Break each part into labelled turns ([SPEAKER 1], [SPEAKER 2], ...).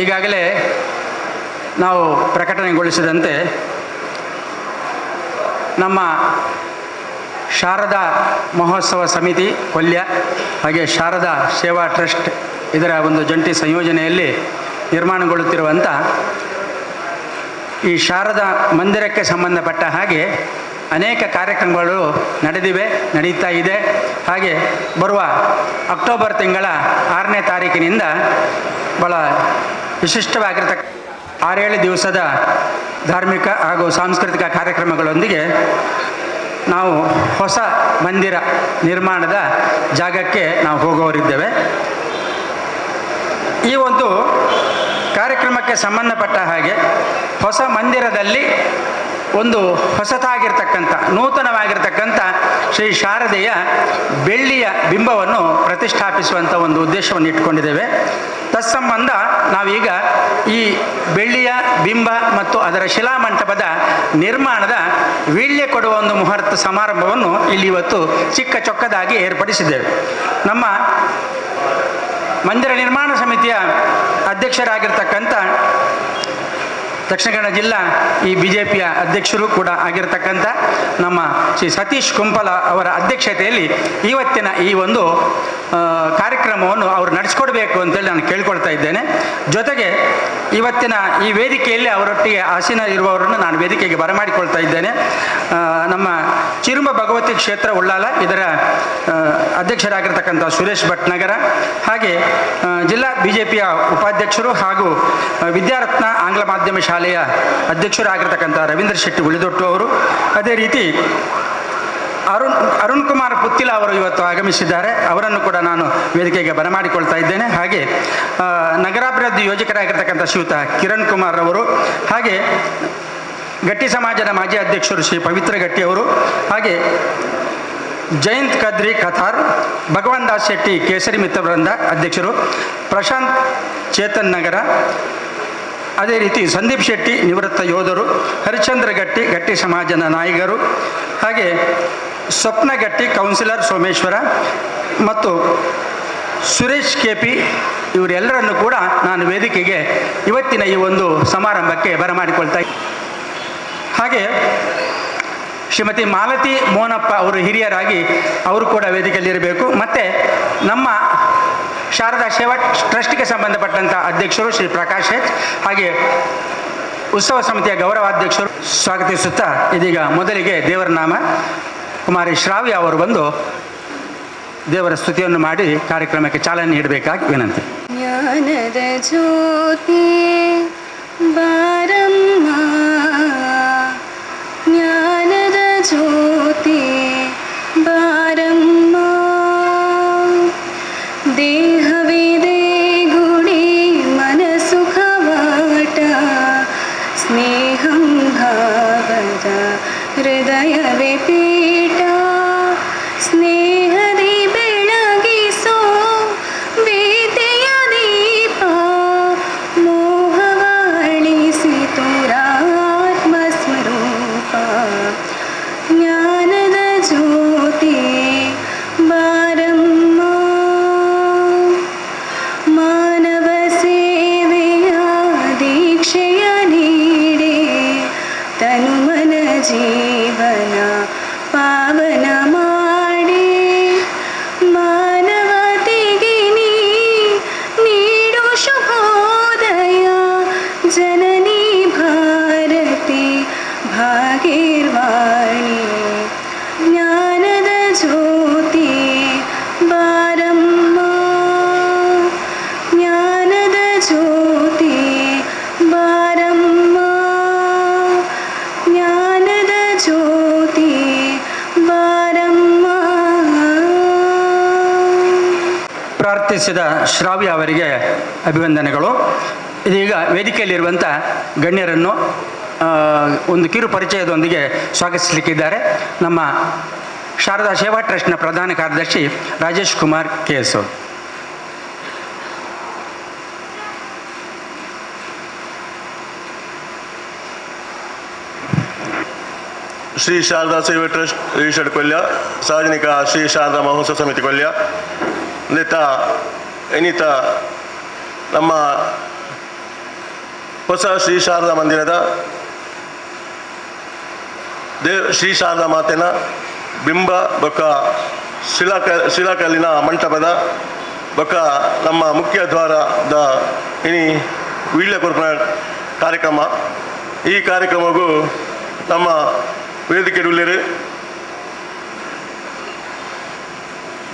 [SPEAKER 1] ಈಗಾಗಲೇ ನಾವು ಪ್ರಕಟಣೆಗೊಳಿಸಿದಂತೆ ನಮ್ಮ ಶಾರದಾ ಮಹೋತ್ಸವ ಸಮಿತಿ ಕೊಲ್ಯ ಹಾಗೆ ಶಾರದಾ ಸೇವಾ ಟ್ರಸ್ಟ್ ಇದರ ಒಂದು ಜಂಟಿ ಸಂಯೋಜನೆಯಲ್ಲಿ ನಿರ್ಮಾಣಗೊಳ್ಳುತ್ತಿರುವಂಥ ಈ ಶಾರದಾ ಮಂದಿರಕ್ಕೆ ಸಂಬಂಧಪಟ್ಟ ಹಾಗೆ ಅನೇಕ ಕಾರ್ಯಕ್ರಮಗಳು ನಡೀತಾ ಇದೆ. ಹಾಗೆ ಬರುವ ಅಕ್ಟೋಬರ್ ತಿಂಗಳ 6ನೇ ತಾರೀಕಿನಿಂದ ಭಾಳ ವಿಶಿಷ್ಟವಾಗಿರ್ತಕ್ಕ 6-7 ದಿವಸದ ಧಾರ್ಮಿಕ ಹಾಗೂ ಸಾಂಸ್ಕೃತಿಕ ಕಾರ್ಯಕ್ರಮಗಳೊಂದಿಗೆ ನಾವು ಹೊಸ ಮಂದಿರ ನಿರ್ಮಾಣದ ಜಾಗಕ್ಕೆ ನಾವು ಹೋಗೋರಿದ್ದೇವೆ. ಈ ಒಂದು ಕಾರ್ಯಕ್ರಮಕ್ಕೆ ಸಂಬಂಧಪಟ್ಟ ಹಾಗೆ ಹೊಸ ಮಂದಿರದಲ್ಲಿ ಒಂದು ಹೊಸತಾಗಿರ್ತಕ್ಕಂಥ ನೂತನವಾಗಿರ್ತಕ್ಕಂಥ ಶ್ರೀ ಶಾರದೆಯ ಬೆಳ್ಳಿಯ ಬಿಂಬವನ್ನು ಪ್ರತಿಷ್ಠಾಪಿಸುವಂಥ ಒಂದು ಉದ್ದೇಶವನ್ನು ಇಟ್ಕೊಂಡಿದ್ದೇವೆ. ತತ್ಸಂಬಂಧ ನಾವೀಗ ಈ ಬೆಳ್ಳಿಯ ಬಿಂಬ ಮತ್ತು ಅದರ ಶಿಲಾಮಂಟಪದ ನಿರ್ಮಾಣದ ವೀಳ್ಯ ಕೊಡುವ ಒಂದು ಮುಹೂರ್ತ ಸಮಾರಂಭವನ್ನು ಇಲ್ಲಿ ಇವತ್ತು ಚಿಕ್ಕ ಚೊಕ್ಕದಾಗಿ ಏರ್ಪಡಿಸಿದ್ದೇವೆ. ನಮ್ಮ ಮಂದಿರ ನಿರ್ಮಾಣ ಸಮಿತಿಯ ಅಧ್ಯಕ್ಷರಾಗಿರ್ತಕ್ಕಂಥ ದಕ್ಷಿಣ ಕನ್ನಡ ಜಿಲ್ಲಾ ಈ BJPಯ ಅಧ್ಯಕ್ಷರು ಕೂಡ ಆಗಿರ್ತಕ್ಕಂಥ ನಮ್ಮ ಶ್ರೀ ಸತೀಶ್ ಕುಂಪಲ ಅವರ ಅಧ್ಯಕ್ಷತೆಯಲ್ಲಿ ಇವತ್ತಿನ ಈ ಒಂದು ಕಾರ್ಯಕ್ರಮವನ್ನು ಅವರು ನಡೆಸ್ಕೊಡ್ಬೇಕು ಅಂತೇಳಿ ನಾನು ಕೇಳ್ಕೊಳ್ತಾ ಇದ್ದೇನೆ. ಜೊತೆಗೆ ಇವತ್ತಿನ ಈ ವೇದಿಕೆಯಲ್ಲಿ ಅವರೊಟ್ಟಿಗೆ ಆಸೀನ ಇರುವವರನ್ನು ನಾನು ವೇದಿಕೆಗೆ ಬರಮಾಡಿಕೊಳ್ತಾ ಇದ್ದೇನೆ. ನಮ್ಮ ಚಿರುಂಬ ಭಗವತಿ ಕ್ಷೇತ್ರ ಉಳ್ಳಾಲ ಇದರ ಅಧ್ಯಕ್ಷರಾಗಿರ್ತಕ್ಕಂಥ ಸುರೇಶ್ ಭಟ್ನಗರ, ಹಾಗೆ ಜಿಲ್ಲಾ BJPಯ ಉಪಾಧ್ಯಕ್ಷರು ಹಾಗೂ ವಿದ್ಯಾರತ್ನ ಆಂಗ್ಲ ಮಾಧ್ಯಮ ಶಾಲೆಯ ಅಧ್ಯಕ್ಷರಾಗಿರ್ತಕ್ಕಂಥ ರವೀಂದ್ರ ಶೆಟ್ಟಿ ಉಳಿದೊಟ್ಟು ಅವರು, ಅದೇ ರೀತಿ ಅರುಣ್ ಕುಮಾರ್ ಪುತ್ತಿಲ ಅವರು ಇವತ್ತು ಆಗಮಿಸಿದ್ದಾರೆ. ಅವರನ್ನು ಕೂಡ ನಾನು ವೇದಿಕೆಗೆ ಬರಮಾಡಿಕೊಳ್ತಾ ಇದ್ದೇನೆ. ಹಾಗೆ ನಗರಾಭಿವೃದ್ಧಿ ಯೋಜಕರಾಗಿರ್ತಕ್ಕಂಥ ಶ್ರೀಯುತ ಕಿರಣ್ ಕುಮಾರ್ ಅವರು, ಹಾಗೆ ಗಟ್ಟಿ ಸಮಾಜದ ಮಾಜಿ ಅಧ್ಯಕ್ಷರು ಶ್ರೀ ಪವಿತ್ರ ಗಟ್ಟಿ ಅವರು, ಹಾಗೆ ಜಯಂತ್ ಕದ್ರಿ ಕಥಾರ್, ಭಗವಾನ್ ದಾಸ್ ಶೆಟ್ಟಿ ಕೇಸರಿ ಮಿತ್ರವೃಂದ ಅಧ್ಯಕ್ಷರು, ಪ್ರಶಾಂತ್ ಚೇತನ್ ನಗರ, ಅದೇ ರೀತಿ ಸಂದೀಪ್ ಶೆಟ್ಟಿ ನಿವೃತ್ತ ಯೋಧರು, ಹರಿಶ್ಚಂದ್ರ ಗಟ್ಟಿ ಸಮಾಜದ ನಾಯಕರು, ಹಾಗೆ ಸ್ವಪ್ನ ಗಟ್ಟಿ ಕೌನ್ಸಿಲರ್ ಸೋಮೇಶ್ವರ ಮತ್ತು ಸುರೇಶ್ KP ಇವರೆಲ್ಲರನ್ನು ಕೂಡ ನಾನು ವೇದಿಕೆಗೆ ಇವತ್ತಿನ ಈ ಒಂದು ಸಮಾರಂಭಕ್ಕೆ ಬರಮಾಡಿಕೊಳ್ತಾ ಇದ್ದೀನಿ. ಹಾಗೆ ಶ್ರೀಮತಿ ಮಾಲತಿ ಮೋನಪ್ಪ ಅವರು ಹಿರಿಯರಾಗಿ ಅವರು ಕೂಡ ವೇದಿಕೆಯಲ್ಲಿರಬೇಕು. ಮತ್ತು ನಮ್ಮ ಶಾರದಾ ಸೇವಾ ಟ್ರಸ್ಟ್ಗೆ ಸಂಬಂಧಪಟ್ಟಂಥ ಅಧ್ಯಕ್ಷರು ಶ್ರೀ ಪ್ರಕಾಶ್ H, ಹಾಗೆ ಉತ್ಸವ ಸಮಿತಿಯ ಗೌರವಾಧ್ಯಕ್ಷರು ಸ್ವಾಗತಿಸುತ್ತಾ ಇದೀಗ ಮೊದಲಿಗೆ ದೇವರ ನಾಮ ಕುಮಾರಿ ಶ್ರಾವ್ಯ ಅವರು ಬಂದು ದೇವರ ಸ್ತುತಿಯನ್ನು ಮಾಡಿ ಕಾರ್ಯಕ್ರಮಕ್ಕೆ ಚಾಲನೆ ನೀಡಬೇಕಾಗಿ ವಿನಂತಿ.
[SPEAKER 2] ಜ್ಞಾನದ ಜ್ಯೋತಿ ಬಾರಮ್ಮ, ಜ್ಞಾನದ ಜ್ಯೋತಿ ಬಾರಮ್ಮ, ದೇಹವಿದೆ ಗುಡಿ ಮನಸ್ಸು ಕವಾಟ, ಸ್ನೇಹಂ ಭಾವದ ಹೃದಯವೇ ಪೀಠ, ಸ್ನೇಹದಿ ಬೆಳಗಿಸೋ ಭೀತಿಯ ದೀಪ, ಮೋಹವಾಳಿಸಿತು ರಾತ್ಮ ಸ್ವರೂಪ, ಜ್ಞಾನದ ಜ್ಯೋತಿ ಬಾರಮ್ಮ, ಮಾನವ ಸೇವೆಯ ದೀಕ್ಷೆಯ ನೀಡೆ, ತನುಮನ ಜೀವನ ಪಾವನ ಮಾಡಿ, ಮಾನವತೆಗೆ ನೀಡು ಶುಭೋದಯ, ಜನನಿ ಭಾರತಿ ಭಾಗೀರ್ವಾಣಿ, ಜ್ಞಾನದ ಜ್ಯೋತಿ ಬಾರಮ್ಮ, ಜ್ಞಾನದ ಜ್ಯೋತಿ ಬಾರಮ್ಮ, ಜ್ಞಾನದ ಜ್ಯೋತಿ ಬಾರಮ್ಮ.
[SPEAKER 1] ಪ್ರಾರ್ಥಿಸಿದ ಶ್ರಾವ್ಯ ಅವರಿಗೆ ಅಭಿವಂದನೆಗಳು. ಇದೀಗ ವೇದಿಕೆಯಲ್ಲಿರುವಂಥ ಗಣ್ಯರನ್ನು ಒಂದು ಕಿರು ಪರಿಚಯದೊಂದಿಗೆ ಸ್ವಾಗತಿಸಲಿಕ್ಕಿದ್ದಾರೆ ನಮ್ಮ ಶಾರದಾ ಸೇವಾ ಟ್ರಸ್ಟ್ನ ಪ್ರಧಾನ ಕಾರ್ಯದರ್ಶಿ ರಾಜೇಶ್ ಕುಮಾರ್ KS ಅವರು.
[SPEAKER 3] ಶ್ರೀ ಶಾರದಾ ಸೇವೆ ಟ್ರಸ್ಟ್ ರಿಜಿಸ್ಟರ್ಡ್ ಕೊಲ್ಯ ಸಾರ್ವಜನಿಕ ಶ್ರೀ ಶಾರದಾ ಮಹೋತ್ಸವ ಸಮಿತಿ ಕೊಲ್ಯ ಇನ್ನಿತ ನಮ್ಮ ಹೊಸ ಶ್ರೀ ಶಾರದಾ ಮಂದಿರದ ಶ್ರೀ ಶಾರದಾ ಮಾತೆನ ಬಿಂಬ ಬೊಕ್ಕ ಶಿಲಾಕಲ್ಲಿನ ಮಂಟಪದ ಬೊಕ್ಕ ನಮ್ಮ ಮುಖ್ಯ ದ್ವಾರದ ಇನಿ ವೀಳ್ಯ ಕೊರ್ಪಣ ಕಾರ್ಯಕ್ರಮ ಈ ಕಾರ್ಯಕ್ರಮಕ್ಕೂ ನಮ್ಮ ವೇದಿಕೆ ಉಳ್ಳೇರು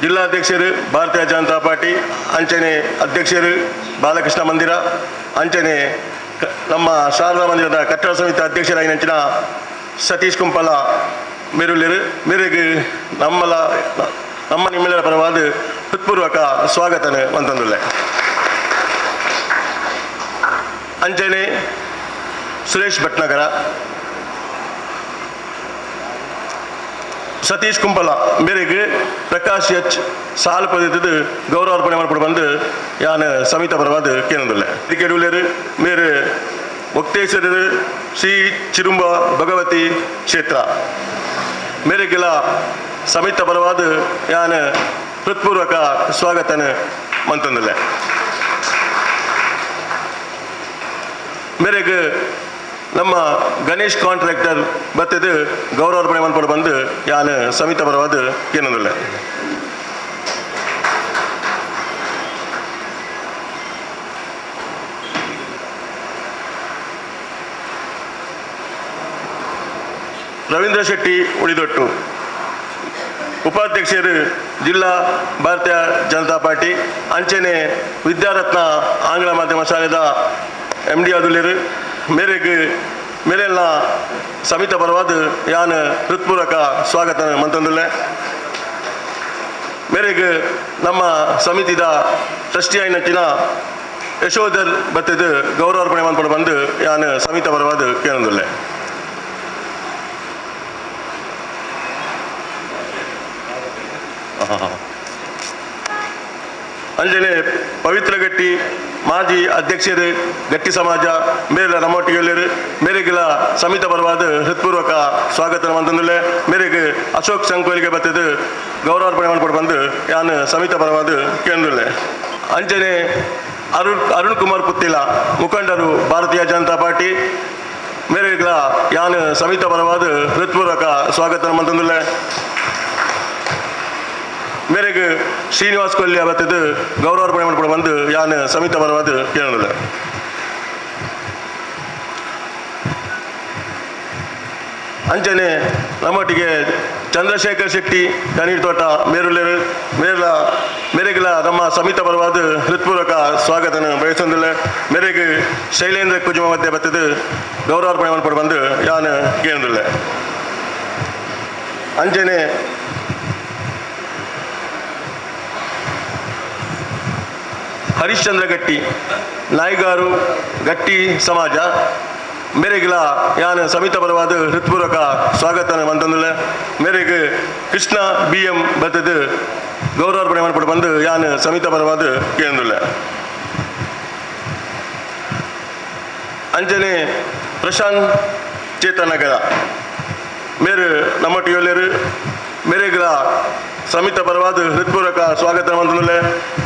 [SPEAKER 3] ಜಿಲ್ಲಾಧ್ಯಕ್ಷರು ಭಾರತೀಯ ಜನತಾ ಪಾರ್ಟಿ ಅಂಚನೆ ಅಧ್ಯಕ್ಷರು ಬಾಲಕೃಷ್ಣ ಮಂದಿರ ಅಂಚನೆ ನಮ್ಮ ಶಾರದಾ ಮಂದಿರದ ಕಟ್ಟಡ ಸಮಿತಿ ಅಧ್ಯಕ್ಷರಾಗಿ ನಂಚಿನ ಸತೀಶ್ ಕುಂಪಲ ಮೇರುಳ್ಳೇರು ಮೇರೆಗೆ ನಮ್ಮ ನಿಮ್ಮೆಲ್ಲರ ಪರವಾದ ಹೃತ್ಪೂರ್ವಕ ಸ್ವಾಗತನ ಅಂತಂದುಳ್ಳೆ ಅಂಚನೆ ಸುರೇಶ್ ಭಟ್ನಗರ ಸತೀಶ್ ಕುಂಪಲ ಮೇರೆಗೆ ಪ್ರಕಾಶ್ ಎಚ್ ಸಾಲು ಪದ್ಧತಿ ಗೌರವಾರ್ಪಣೆ ಮಾಡ್ಕೊಂಡು ಬಂದು ಯಾನ್ ಸಮಿತ ಪರವಾದ ಕೇಂದ್ರದಲ್ಲ ಕ್ರಿಕೆಟ್ ಮೇರೆ ಮುಕ್ತೇಶ್ವರರು ಶ್ರೀ ಚಿರುಂಬ ಭಗವತಿ ಕ್ಷೇತ್ರ ಮೇರೆಗೆಲ್ಲ ಸಮಿತ ಪರವಾದ ಯಾನ್ ಹೃತ್ಪೂರ್ವಕ ಸ್ವಾಗತನ ಮಂತಂದಲ್ಲ ಮೇರೆಗೆ ನಮ್ಮ ಗಣೇಶ್ ಕಾಂಟ್ರಾಕ್ಟರ್ ಬತ್ತದು ಗೌರವಾರ್ಪಣೆ ಮಾಡ್ಕೊಂಡು ಬಂದು ಯಾನ್ ಸಮಿತ ಪರವಾದ ಕೇಂದ್ರದಲ್ಲ ರವೀಂದ್ರ ಶೆಟ್ಟಿ ಉಳಿದೊಟ್ಟು ಉಪಾಧ್ಯಕ್ಷರು ಜಿಲ್ಲಾ ಭಾರತೀಯ ಜನತಾ ಪಾರ್ಟಿ ಅಂಚನೆ ವಿದ್ಯಾರತ್ನ ಆಂಗ್ಲ ಮಾಧ್ಯಮ ಶಾಲೆದ MD ಆದುಲ್ಲೇರು ಮೇರೆಲ್ಲ ಸಮಿತ ಪರವಾದ ಯಾನ್ ಹೃತ್ಪೂರ್ವಕ ಸ್ವಾಗತ ಮಂತಂದುಲ್ಲೆ ಮೇರೆಗೆ ನಮ್ಮ ಸಮಿತಿದ ಟ್ರಸ್ಟಿ ಆಯ್ನಚ್ಚಿನ ಯಶೋಧರ್ ಬತ್ತದ ಗೌರವಾರ್ಪಣೆ ಮಾಡ್ಕೊಂಡು ಬಂದು ಯಾನ್ ಸಮಿತ ಪರವಾದ ಕೇಂದ್ರದಲ್ಲೇ ಅಂಜನೆ ಪವಿತ್ರ ಗಟ್ಟಿ ಮಾಜಿ ಅಧ್ಯಕ್ಷರು ಗಟ್ಟಿ ಸಮಾಜ ಮೇರೆಲ್ಲ ನಮ್ಮೊಟ್ಟಿಗೆಲ್ಲರು ಮೇರೆಗೆಲ್ಲ ಸಮಿತ ಪರವಾದ ಹೃತ್ಪೂರ್ವಕ ಸ್ವಾಗತ ಮಂತಂದುಲ್ಲೆ ಮೇರೆಗೆ ಅಶೋಕ್ ಸಂಕೋಲಿಗೆ ಬತ್ತದು ಗೌರವಾರ್ಪಣೆ ಮಾಡ್ಕೊಂಡು ಬಂದು ಯಾನ್ ಸಮಿತ ಪರವಾದ ಕೇಂದ್ರದಲ್ಲೇ ಅಂಜನೆ ಅರುಣ್ ಕುಮಾರ್ ಪುತ್ತಿಲ ಮುಖಂಡರು ಭಾರತೀಯ ಜನತಾ ಪಾರ್ಟಿ ಮೇರೆಗೆಲ್ಲ ಯಾನ್ ಸಮಿತ ಪರವಾದ ಹೃತ್ಪೂರ್ವಕ ಸ್ವಾಗತ ಮಂತಂದುಲ್ಲೆ ಮೇರೆಗೆ ಶ್ರೀನಿವಾಸ್ ಕೊಹ್ಲಿ ಅವತ್ತದು ಗೌರವಾರ್ಪಣೆ ಮಾಡ್ಕೊಂಡು ಬಂದು ಯಾನ್ ಸಮಿತ ಪರವಾದ ಕೇಳೋದಿಲ್ಲ ಅಂಚನೆ ನಮ್ಮೊಟ್ಟಿಗೆ ಚಂದ್ರಶೇಖರ್ ಶೆಟ್ಟಿ ಕನೀರ್ ತೋಟ ಮೇರುಳ್ಳೇರು ಮೇರೆಗೆಲ್ಲ ನಮ್ಮ ಸಮಿತ ಪರವಾದ ಹೃತ್ಪೂರ್ವಕ ಸ್ವಾಗತನ ಬಯಸೊಂದಿಲ್ಲ ಮೇರೆಗೆ ಶೈಲೇಂದ್ರ ಕುಜುಮ ಮಧ್ಯೆ ಬತ್ತದು ಗೌರವಾರ್ಪಣೆ ಮಾಡ್ಕೊಂಡು ಬಂದು ಯಾನ್ ಕೇಳೋದಿಲ್ಲ ಅಂಚನೆ ಹರಿಶ್ಚಂದ್ರ ಗಟ್ಟಿ ನಾಯ್ಗಾರು ಗಟ್ಟಿ ಸಮಾಜ ಮೇರೆಗಿಲ ಯಾನ್ ಸಮಿತ ಪರವಾದ ಹೃತ್ಪೂರ್ವಕ ಸ್ವಾಗತ ಮಂತಂದಿಲ್ಲ ಮೇರೆಗೆ ಕೃಷ್ಣ BM ಬತ್ತದು ಗೌರವಾರ್ಪಣೆ ಮಾಡ್ಕೊಂಡು ಬಂದು ಯಾನ್ ಸಮಿತ ಪರವಾದ ಕೇಂದ್ರಲ್ಲ ಅಂಜನೆ ಪ್ರಶಾಂತ್ ಚೇತನಗರ ಮೇರೆ ನಮ್ಮೊಟ್ಟಿಗೆಲ್ಲರು ಮೇರೆಗಿಲ ಸಮಿತ ಪರವಾದ ಹೃತ್ಪೂರ್ವಕ ಸ್ವಾಗತ ಮಂತಂದಿಲ್ಲ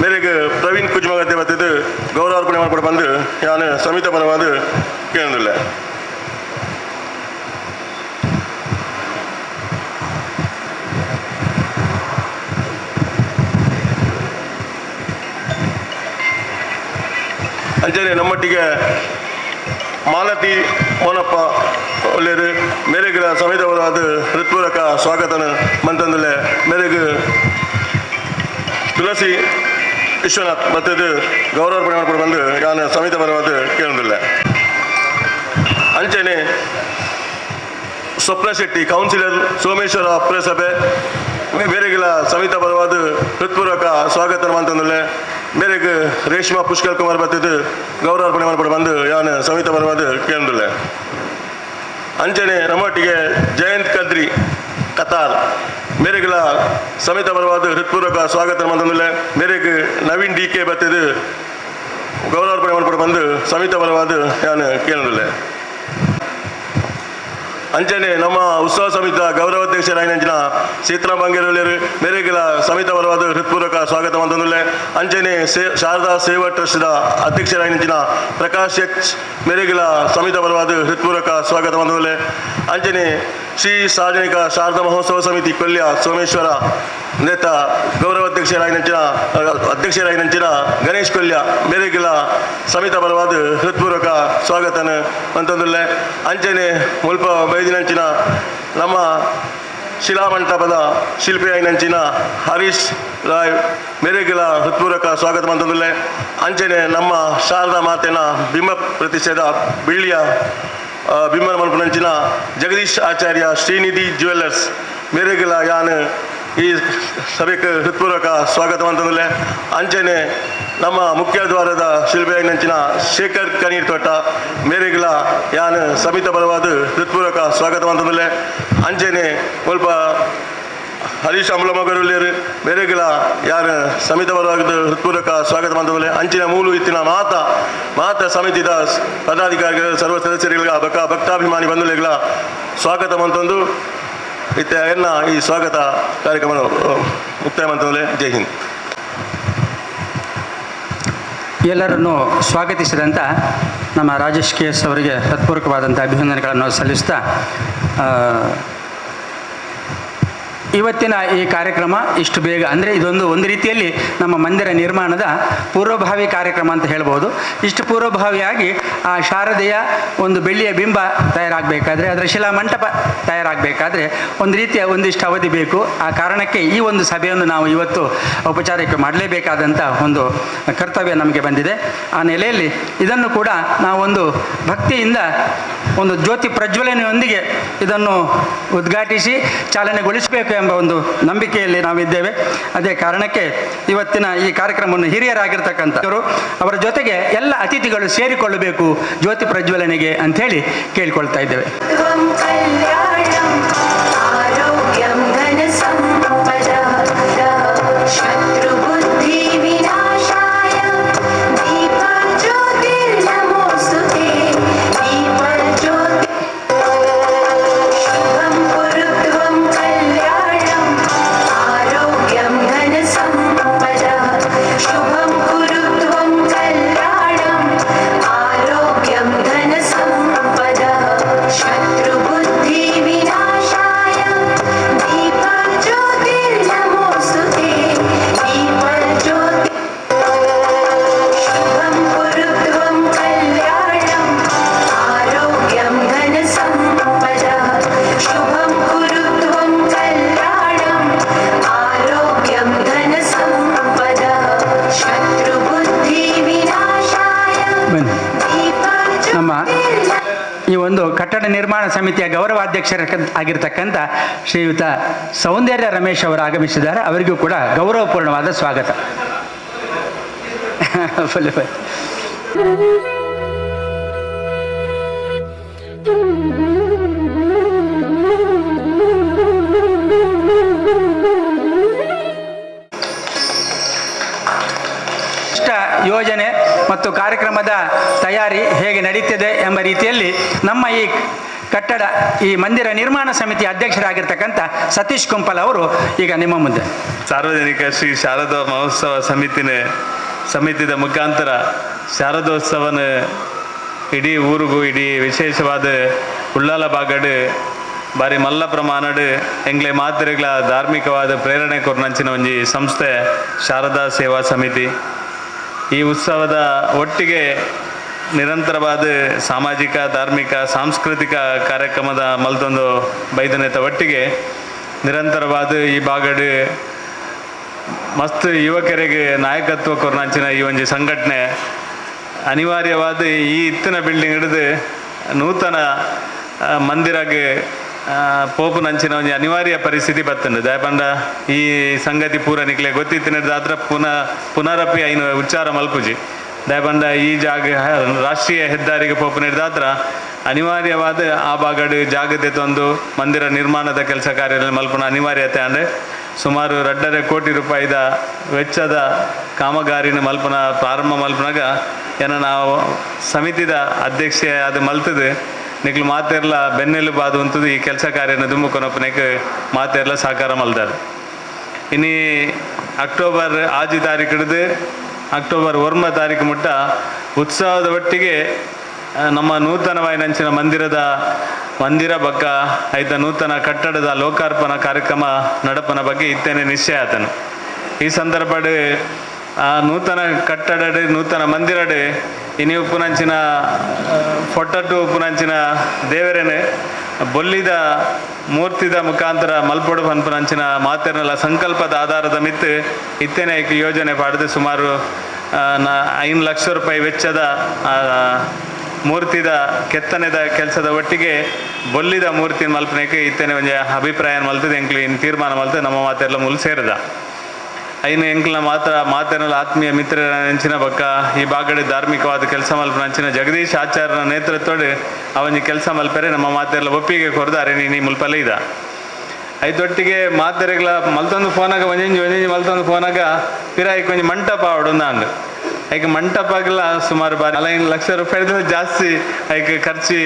[SPEAKER 3] ಮೇರೆಗೆ ಪ್ರವೀಣ್ ಕುಜ್ಮಗತ್ತೆ ಬತ್ತದು ಗೌರವಾರ್ಪಣೆ ಮಾಡ್ಕೊಂಡು ಬಂದು ಯಾನ್ ಸಮಿತ ಪರವಾದ ಕೇಂದ್ರಲ್ಲ ಅಂಚನೆ ನಮ್ಮೊಟ್ಟಿಗೆ ಮಾಲತಿ ಮೋನಪ್ಪ ಒಳ್ಳೆಯರು ಮೇರೆಗಿನ ಸಮಿತ ಪರವಾದ ಹೃತ್ಪೂರ್ವಕ ಸ್ವಾಗತನ ಮಂತಂದಲೆ ಮೇರೆಗೆ ತುಳಸಿ ವಿಶ್ವನಾಥ್ ಮತ್ತದು ಗೌರವಾರ್ಪಣೆ ಮಾಡ್ಕೊಂಡು ಬಂದು ಯಾನ್ ಸಮಿತ ಪರವಾದ ಕೇಳೋದಿಲ್ಲ ಅಂಚನೆ ಸ್ವಪ್ನ ಶೆಟ್ಟಿ ಕೌನ್ಸಿಲರ್ ಸೋಮೇಶ್ವರ ಪುರಸಭೆ ಮೇರೆಗಿಲ ಸಮಿತ ಪರವಾದ ಹೃತ್ಪೂರ್ವಕ ಸ್ವಾಗತ ಮಂತಂದಲೆ ಮೇರೆಗೆ ರೇಷ್ಮಾ ಪುಷ್ಕರ್ ಕುಮಾರ್ ಬತ್ತದು ಗೌರವಾರ್ಪಣೆ ಮಾಡ್ಕೊಂಡು ಬಂದು ಯಾನ್ ಸಮಿತ ಪರವಾದ ಕೇಳೋದಿಲ್ಲ ಅಂಚನೆ ನಮ್ಮೊಟ್ಟಿಗೆ ಜಯಂತ್ ಕದ್ರಿ ಕತಾರ್ ಮೇರೆಗಿಲ ಸಮಿತ ಪರವಾದ ಹೃತ್ಪೂರ್ವಕ ಸ್ವಾಗತ ಮಂತಂದಿಲ್ಲ ಮೇರೆಗೆ ನವೀನ್ DK ಬತ್ತದು ಗೌರವಾರ್ಪಣೆ ಮಾಡ್ಕೊಂಡು ಬಂದು ಸಮಿತ ಪರವಾದ ಯಾನ್ ಕೇಳೋದಿಲ್ಲ ಅಂಚನೆ ನಮ್ಮ ಉತ್ಸವ ಸಮಿತ ಗೌರವಾಧ್ಯಕ್ಷರಾಯಿನಂಚಿನ ಸೀತಾರಾಮ್ ಬಂಗೇರೊಳ್ಳೆರು ಮೇರೆಗಿಲ ಸಮಿತ ಬರವಾದ ಹೃತ್ಪೂರ್ವಕ ಸ್ವಾಗತ ಮಂತಂದುಲ್ಲೆ ಅಂಚನೆ ಶಾರದಾ ಸೇವಾ ಟ್ರಸ್ಟ್ದ ಅಧ್ಯಕ್ಷರಾಯಿನಂಚಿನ ಪ್ರಕಾಶ್ ಎಚ್ ಮೇರೆಗಿಲ ಸಮಿತ ಬರವಾದ ಹೃತ್ಪೂರ್ವಕ ಸ್ವಾಗತ ಮಂತಂದುಲ್ಲೆ ಅಂಚನೆ ಶ್ರೀ ಸಾರ್ವಜನಿಕ ಶಾರದಾ ಮಹೋತ್ಸವ ಸಮಿತಿ ಕೊಲ್ಯ ಸೋಮೇಶ್ವರ ನೇತ ಅಧ್ಯಕ್ಷರಾಯಿನಂಚಿನ ಗಣೇಶ್ ಕೊಲ್ಯ ಮೇರೆಗಿಲ ಸಮಿತ ಬರವಾದ ಹೃತ್ಪೂರ್ವಕ ಸ್ವಾಗತನ ಅಂತಂದುಲ್ಲೆ ಅಂಚನೆ ಮುಲ್ಪ ಬೈದಿನಂಚಿನ ನಮ್ಮ ಶಿಲಾಮಂಟಪದ ಶಿಲ್ಪಿ ಆಯ್ನಂಚಿನ ಹರೀಶ್ ರಾಯ್ ಮೇರೆಗಿಲ ಹೃತ್ಪೂರ್ವಕ ಸ್ವಾಗತ ಮಂತಂದುಲ್ಲೆ ಅಂಚನೆ ನಮ್ಮ ಶಾರದಾ ಮಾತೆನ ಬಿಂಬ ಪ್ರತಿಷ್ಠೆದ ಬಿಳ್ಳಿಯ ಬಿಂಬನ ಮಲ್ಪನಂಚಿನ ಜಗದೀಶ್ ಆಚಾರ್ಯ ಶ್ರೀನಿಧಿ ಜ್ಯುವೆಲ್ಲರ್ಸ್ ಮೇರೆಗಿಲ ಯಾನ್ ಈ ಸಭೆಗೆ ಹೃತ್ಪೂರ್ವಕ ಸ್ವಾಗತ ಮಂತಂದುಲ್ಲೆ ಅಂಚನೆ ನಮ್ಮ ಮುಖ್ಯ ದ್ವಾರದ ಶಿಲ್ಪಿಯಾಗಿನಂಚಿನ ಶೇಖರ್ ಕನೀರ್ ತೋಟ ಮೇರೆಗಿಲ ಯಾನ್ ಸಮಿತ ಬಲವಾದ ಹೃತ್ಪೂರ್ವಕ ಸ್ವಾಗತ ಮಂತಂದುಲ್ಲೆ ಅಂಚನೆ ಸ್ವಲ್ಪ ಹರೀಶ್ ಅಮಲಮಗರುಲ್ಲೇರು ಮೇರೆಗಿಲ ಯಾರು ಸಮಿತ ಬಲವಾದ ಹೃತ್ಪೂರ್ವಕ ಸ್ವಾಗತ ಮಂತಂದುಲ್ಲೆ ಅಂಚಿನ ಮೂಲು ಇತ್ತಿನ ಮಾತ ಸಮಿತಿದ ಪದಾಧಿಕಾರಿಗಳ ಸರ್ವ ಸದಸ್ಯರುಗಳ ಭಕ್ತಾಭಿಮಾನಿ ಬಂಧುಗಳಿಗಳ ಸ್ವಾಗತ ಮಂತಂದು ಇತ್ತ ಈ ಸ್ವಾಗತ ಕಾರ್ಯಕ್ರಮ ಮುಕ್ತಾಯ ಮಂತಂದುಲ್ಲೆ. ಜೈ ಹಿಂದ್.
[SPEAKER 1] ಎಲ್ಲರನ್ನು ಸ್ವಾಗತಿಸಿದಂಥ ನಮ್ಮ ರಾಜೇಶ್ ಕೆ ಎಸ್ ಅವರಿಗೆ ಹೃತ್ಪೂರ್ವಕವಾದಂಥ ಅಭಿನಂದನೆಗಳನ್ನು ಸಲ್ಲಿಸ್ತಾ ಇವತ್ತಿನ ಈ ಕಾರ್ಯಕ್ರಮ ಇಷ್ಟು ಬೇಗ ಅಂದರೆ ಒಂದು ರೀತಿಯಲ್ಲಿ ನಮ್ಮ ಮಂದಿರ ನಿರ್ಮಾಣದ ಪೂರ್ವಭಾವಿ ಕಾರ್ಯಕ್ರಮ ಅಂತ ಹೇಳ್ಬೋದು. ಇಷ್ಟು ಪೂರ್ವಭಾವಿಯಾಗಿ ಆ ಶಾರದೆಯ ಒಂದು ಬೆಳ್ಳಿಯ ಬಿಂಬ ತಯಾರಾಗಬೇಕಾದ್ರೆ ಅದರ ಶಿಲಾಮಂಟಪ ತಯಾರಾಗಬೇಕಾದ್ರೆ ಒಂದು ರೀತಿಯ ಒಂದಿಷ್ಟು ಅವಧಿ ಬೇಕು. ಆ ಕಾರಣಕ್ಕೆ ಈ ಒಂದು ಸಭೆಯನ್ನು ನಾವು ಇವತ್ತು ಔಪಚಾರಿಕ ಮಾಡಲೇಬೇಕಾದಂಥ ಒಂದು ಕರ್ತವ್ಯ ನಮಗೆ ಬಂದಿದೆ. ಆ ನೆಲೆಯಲ್ಲಿ ಇದನ್ನು ಕೂಡ ನಾವೊಂದು ಭಕ್ತಿಯಿಂದ ಒಂದು ಜ್ಯೋತಿ ಪ್ರಜ್ವಲನೆಯೊಂದಿಗೆ ಇದನ್ನು ಉದ್ಘಾಟಿಸಿ ಚಾಲನೆಗೊಳಿಸಬೇಕು ಎಂಬ ಒಂದು ನಂಬಿಕೆಯಲ್ಲಿ ನಾವಿದ್ದೇವೆ. ಅದೇ ಕಾರಣಕ್ಕೆ ಇವತ್ತಿನ ಈ ಕಾರ್ಯಕ್ರಮವನ್ನು ಹಿರಿಯರಾಗಿರ್ತಕ್ಕಂಥವರು ಅವರ ಜೊತೆಗೆ ಎಲ್ಲ ಅತಿಥಿಗಳು ಸೇರಿಕೊಳ್ಳಬೇಕು ಜ್ಯೋತಿ ಪ್ರಜ್ವಲನೆಗೆ ಅಂಥೇಳಿ ಕೇಳಿಕೊಳ್ತಾ ಇದ್ದೇವೆ. ಈ ಒಂದು ಕಟ್ಟಡ ನಿರ್ಮಾಣ ಸಮಿತಿಯ ಗೌರವಾಧ್ಯಕ್ಷರಾಗಿರ್ತಕ್ಕಂಥ ಶ್ರೀಯುತ ಸೌಂದರ್ಯ ರಮೇಶ್ ಅವರು ಆಗಮಿಸಿದ್ದಾರೆ. ಅವರಿಗೂ ಕೂಡ ಗೌರವಪೂರ್ಣವಾದ ಸ್ವಾಗತ. ಯೋಜನೆ ಮತ್ತು ಕಾರ್ಯಕ್ರಮದ ತಯಾರಿ ಹೇಗೆ ನಡೀತಿದೆ ಎಂಬ ರೀತಿಯಲ್ಲಿ ನಮ್ಮ ಈ ಕಟ್ಟಡ ಈ ಮಂದಿರ ನಿರ್ಮಾಣ ಸಮಿತಿ ಅಧ್ಯಕ್ಷರಾಗಿರ್ತಕ್ಕಂಥ ಸತೀಶ್ ಕುಂಪಲ್ ಅವರು ಈಗ ನಿಮ್ಮ ಮುಂದೆ
[SPEAKER 4] ಸಾರ್ವಜನಿಕ ಶ್ರೀ ಶಾರದಾ ಮಹೋತ್ಸವ ಸಮಿತಿದ ಮುಖಾಂತರ ಶಾರದೋತ್ಸವನ ಇಡೀ ಊರಿಗೂ ಇಡೀ ವಿಶೇಷವಾದ ಉಳ್ಳಾಲ ಬಾಗಡ್ ಬಾರಿ ಮಲ್ಲ ಪ್ರಮಾಣಡ್ ಎಂಗ್ಲೆ ಮಾತ್ರೆಗಳ ಧಾರ್ಮಿಕವಾದ ಪ್ರೇರಣೆ ಕೊರ್ನಂಚಿನ ಒಂಜಿ ಸಂಸ್ಥೆ ಶಾರದಾ ಸೇವಾ ಸಮಿತಿ. ಈ ಉತ್ಸವದ ಒಟ್ಟಿಗೆ ನಿರಂತರವಾದ ಸಾಮಾಜಿಕ ಧಾರ್ಮಿಕ ಸಾಂಸ್ಕೃತಿಕ ಕಾರ್ಯಕ್ರಮದ ಮಲ್ತೊಂದು ಬೈದನೆತ ಒಟ್ಟಿಗೆ ನಿರಂತರವಾದ ಈ ಬಾಗಡ್ ಮಸ್ತ್ ಯುವಕರಿಗೆ ನಾಯಕತ್ವ ಕೊರ್ನಂಚಿನ ಈ ಒಂಜಿ ಸಂಘಟನೆ ಅನಿವಾರ್ಯವಾದ ಈ ಇತ್ತಿನ ಬಿಲ್ಡಿಂಗ್ ಹಿಡಿದು ನೂತನ ಮಂದಿರಗೆ ಪೋಪುನಂಚಿನ ಒಂದು ಅನಿವಾರ್ಯ ಪರಿಸ್ಥಿತಿ ಬರ್ತಂಡು ದಯಪಂಡ ಈ ಸಂಗತಿ ಪೂರ ನಿಕ್ಲೆ ಗೊತ್ತಿತ್ತಿನದಾತ್ರ ಪುನರಪಿ ಐನು ಉಚ್ಚಾರ ಮಲ್ಪುಜಿ ದಯಪಂಡ ಈ ಜಾಗ ರಾಷ್ಟ್ರೀಯ ಹೆದ್ದಾರಿಗೆ ಪೋಪುನಿಡ್ದಾತ್ರ ಅನಿವಾರ್ಯವಾದ ಆ ಬಾಗಡ್ ಜಾಗತೆ ತಂದು ಮಂದಿರ ನಿರ್ಮಾಣದ ಕೆಲಸ ಕಾರ್ಯದಲ್ಲಿ ಮಲ್ಪನ ಅನಿವಾರ್ಯತೆ ಅಂದರೆ ಸುಮಾರು 2.5 ಕೋಟಿ ರೂಪಾಯಿದ ವೆಚ್ಚದ ಕಾಮಗಾರಿನ ಪ್ರಾರಂಭ ಮಲ್ಪನಾಗ ಏನೋ ನಾವು ಸಮಿತಿದ ಅಧ್ಯಕ್ಷೆ ಅದು ಮಲ್ತದು ನಿಕ್ಲು ಮಾತೆರ್ಲ ಬೆನ್ನೆಲು ಬಾದು ಅಂತದ್ದು ಈ ಕೆಲಸ ಕಾರ್ಯನ ದುಮ್ಮು ಕೊನಪ್ಪನೇಗೆ ಮಾತೆರ್ಲ ಸಹಕಾರ ಮಲ್ದಾರೆ. ಇನ್ನು ಅಕ್ಟೋಬರ್ 6 ತಾರೀಕು ಹಿಡಿದು ಅಕ್ಟೋಬರ್ 1 ತಾರೀಕು ಮುಟ್ಟ ಉತ್ಸವದ ಒಟ್ಟಿಗೆ ನಮ್ಮ ನೂತನವಾಯಿನಂಚಿನ ಮಂದಿರ ಬಕ್ಕ ಐತ ನೂತನ ಕಟ್ಟಡದ ಲೋಕಾರ್ಪಣಾ ಕಾರ್ಯಕ್ರಮ ನಡಪನ ಬಗ್ಗೆ ಇತ್ತೇನೆ ನಿಶ್ಚಯ ಆತನು. ಈ ಸಂದರ್ಭಡ್ ಆ ನೂತನ ಕಟ್ಟಡ ನೂತನ ಮಂದಿರಡ್ ಇನಿ ಉಪ್ಪುನಂಚಿನ ಫೊಟ್ಟಟ್ಟು ಉಪ್ಪುನಂಚಿನ ದೇವರೇನೆ ಬೊಲ್ಲಿದ ಮೂರ್ತಿದ ಮುಖಾಂತರ ಮಲ್ಪೊಡು ಪನ್ಪುನಂಚಿನ ಮಾತೆರ್ನಲ ಸಂಕಲ್ಪದ ಆಧಾರದ ಮಿತ್ತು ಇತ್ತೇನೆ ಯೋಜನೆ ಪಾಡಿದು ಸುಮಾರು 5 ಲಕ್ಷ ರೂಪಾಯಿ ವೆಚ್ಚದ ಮೂರ್ತಿದ ಕೆತ್ತನೆದ ಕೆಲಸದ ಒಟ್ಟಿಗೆ ಬೊಲ್ಲಿದ ಮೂರ್ತಿ ಮಲ್ಪನೆಗೆ ಇತ್ತೇನೆ ಒಂಜ ಅಭಿಪ್ರಾಯ ಮಲ್ತದೆ ಎಂಕ್ಲು ಇನ್ನು ತೀರ್ಮಾನ ಮಲ್ತದೆ ನಮ್ಮ ಮಾತೆರ್ಲ ಮೂಲ ಸೇರಿದ ಐನು ಎಂಕ್ಲ ಮಾತೆರ್ನಲ ಆತ್ಮೀಯ ಮಿತ್ರರ ನೆಂಚಿನ ಬಕ್ಕ ಈ ಬಾಗಡೆ ಧಾರ್ಮಿಕವಾದ ಕೆಲಸ ಮಲ್ಪನಂಚಿನ ಜಗದೀಶ್ ಆಚಾರ್ಯನ ನೇತೃತ್ವಡ್ ಅವನಿ ಕೆಲಸ ಮಲ್ಪರೆ ನಮ್ಮ ಮಾತೆರ್ಲ ಒಪ್ಪಿಗೆ ಕೊರ್ದಾರೆ ನೀ ಮುಲ್ಪಲ್ಲ ಇದ ಐದೊಟ್ಟಿಗೆ ಮಾತೆರೆಗಳ ಮಲ್ತೊಂದು ಫೋನಾಗ ಒಂಜಿ ಮಲ್ತೊಂದು ಫೋನಾಗ ಪಿರಾಯಿ ಕೊಂಚ ಮಂಟಪ ಆವಡು ಐಕೆ ಮಂಟಪಗಳ ಸುಮಾರು ಬಾರಿ 5 ಲಕ್ಷ ರೂಪಾಯಿದ ಜಾಸ್ತಿ ಐಕೆ ಖರ್ಚಿ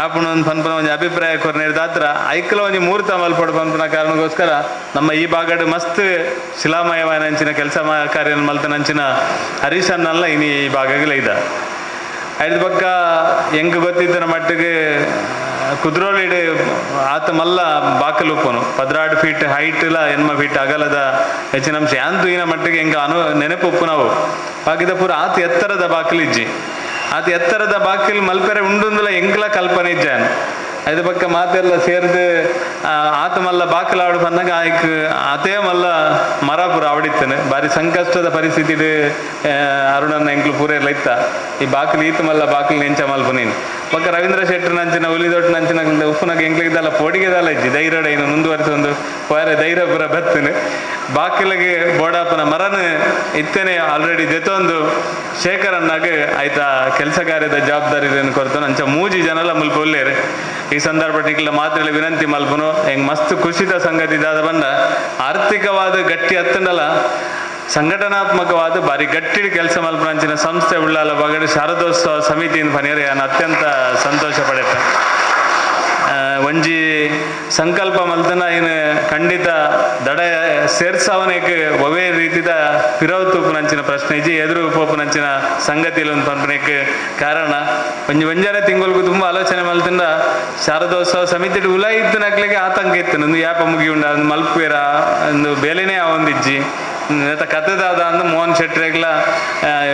[SPEAKER 4] ಆಪಣ ಒಂದು ಪನ್ಪನ ಒಂದು ಅಭಿಪ್ರಾಯ ಕೊರ್ನೇದಾತ್ರ ಐಕಲ ಒಂದು ಮೂರ್ತ ಮಲ್ಪಡು ಪನ್ಪನ ಕಾರಣಕ್ಕೋಸ್ಕರ ನಮ್ಮ ಈ ಬಾಗಡ್ ಮಸ್ತ್ ಶಿಲಾಮಯವಾನಂಚಿನ ಕೆಲಸ ಕಾರ್ಯ ಮಲ್ತನಂಚಿನ ಹರೀಶ್ ಅನ್ನಲ್ಲ ಇನಿ ಈ ಭಾಗಗಳ ಇದ ಐದು ಪಕ್ಕ ಹೆಂಗೆ ಗೊತ್ತಿದ್ದನ ಮಟ್ಟಿಗೆ ಕುದ್ರೋಳಿಡ್ ಆತ ಮಲ್ಲ ಬಾಕಲು ಉಪ್ಪನು 16 ಫೀಟ್ ಹೈಟ್ಲ 8 ಫೀಟ್ ಅಗಲದ ಹೆಚ್ಚಿನ ಅಂಶ ಯಾಂತು ಈನ ಮಟ್ಟಿಗೆ ಹೆಂಗೆ ನೆನಪು ಉಪ್ಪು ನಾವು ಬಾಕಿದ ಪೂರ ಆತ ಎತ್ತರದ ಬಾಕಿಲಿಜ್ಜಿ ಆತ ಎತ್ತರದ ಬಾಕಿಲ್ ಮಲ್ಪೆರೆ ಉಂಡುಂದಲ ಎಂಗ್ಲ ಕಲ್ಪನೆ ಇಜ್ಜಾನು ಐದು ಪಕ್ಕ ಮಾತೆಲ್ಲ ಸೇರ್ದು ಆತ ಮಲ್ಲ ಬಾಕಲಾಡು ಬಂದಾಗ ಆಯ್ಕ ಆತೇ ಮಲ್ಲ ಮರಪುರ ಆವಡಿತ್ತೇನೆ ಬಾರಿ ಸಂಕಷ್ಟದ ಪರಿಸ್ಥಿತಿ ಅರುಣನ್ನ ಎಂಕ್ಲು ಪೂರೆಲ್ಲ ಇತ್ತ ಈ ಬಾಕಿಲು ಈತ ಮಲ್ಲ ಬಾಕಿಲು ನೆಂಚ ಮಲ್ಪ ನೀನು ಪಕ್ಕ ರವೀಂದ್ರ ಶೆಟ್ಟರ್ ನಂಚಿನ ಉಲಿದೊಟ್ಟು ನಂಚಿನ ಉಪ್ಪುನಾಗ ಎಂಕ್ಲಿಗೆದಲ್ಲ ಪೋಡಿಗೆದಲ್ಲ ಇಜ್ಜಿ ಧೈರ್ಯ ಇನ್ನು ಮುಂದುವರಿಸೊಂದು ಪೋರೆ ಧೈರ್ಯ ಪುರ ಬತ್ತೇನೆ ಬಾಕಿಲಿಗೆ ಬೋಡಾಪನ ಮರನ ಇತ್ತೇನೆ ಆಲ್ರೆಡಿ ಜೊತೊಂದು ಶೇಖರನ್ನಾಗ ಆಯ್ತಾ ಕೆಲಸ ಕಾರ್ಯದ ಜವಾಬ್ದಾರಿ ಕೊಡ್ತಾನೆ ಅಂಚ 3 ಜನಲ ಮುಲ್ಪ ಒಲ್ಲೇರು ಈ ಸಂದರ್ಭ ನಿಕ್ಲ ಮಾತ್ರ ವಿನಂತಿ ಮಲ್ಪನು ಹೆಂಗ್ ಮಸ್ತ್ ಖುಷಿದ ಸಂಗತಿ ಇದಾದ ಬಂದ ಆರ್ಥಿಕವಾದ ಗಟ್ಟಿ ಹತ್ತಂಡಲ್ಲ ಸಂಘಟನಾತ್ಮಕವಾದ ಬಾರಿ ಗಟ್ಟಿ ಕೆಲಸ ಮಲ್ಪನಂಚಿನ ಸಂಸ್ಥೆ ಉಳ್ಳಾಲ ಬಗಡೆ ಶಾರದೋತ್ಸವ ಸಮಿತಿಯಿಂದ ಪನಿಯರೆ ನಾನು ಅತ್ಯಂತ ಸಂತೋಷ ಪಡೆಯುತ್ತೆ. ಒಂಜಿ ಸಂಕಲ್ಪ ಮಲ್ತನ ಇನ್ನು ಖಂಡಿತ ದಡ ಸೇರ್ಸವನೇಗೆ ಒವೇ ರೀತಿದ ಪಿರವತೂಪುನಂಚಿನ ಪ್ರಶ್ನೆ ಇಜ್ಜಿ ಎದುರು ಉಪೋಪುನಂಚಿನ ಸಂಗತಿಯಲ್ಲಿ ಒಂದು ಪಂಪನೆಗೆ ಕಾರಣ ಒಂಜಾರೆ ತಿಂಗಳಿಗೆ ತುಂಬ ಆಲೋಚನೆ ಮಲ್ತಿಂದ ಶಾರದೋತ್ಸವ ಸಮಿತಿ ಉಲ ಇತ್ತು ನಕ್ಲಿಗೆ ಆತಂಕ ಇತ್ತು ಒಂದು ಯಾಪ ಮುಗಿ ಉಂಡ ಒಂದು ಮಲ್ಪೇರ ಒಂದು ಬೇಲೆನೇ ಒಂದಿಜ್ಜಿ ಕಥೆದಾದ ಅಂದ ಮೋಹನ್ ಶೆಟ್ರಿಗ್ಲ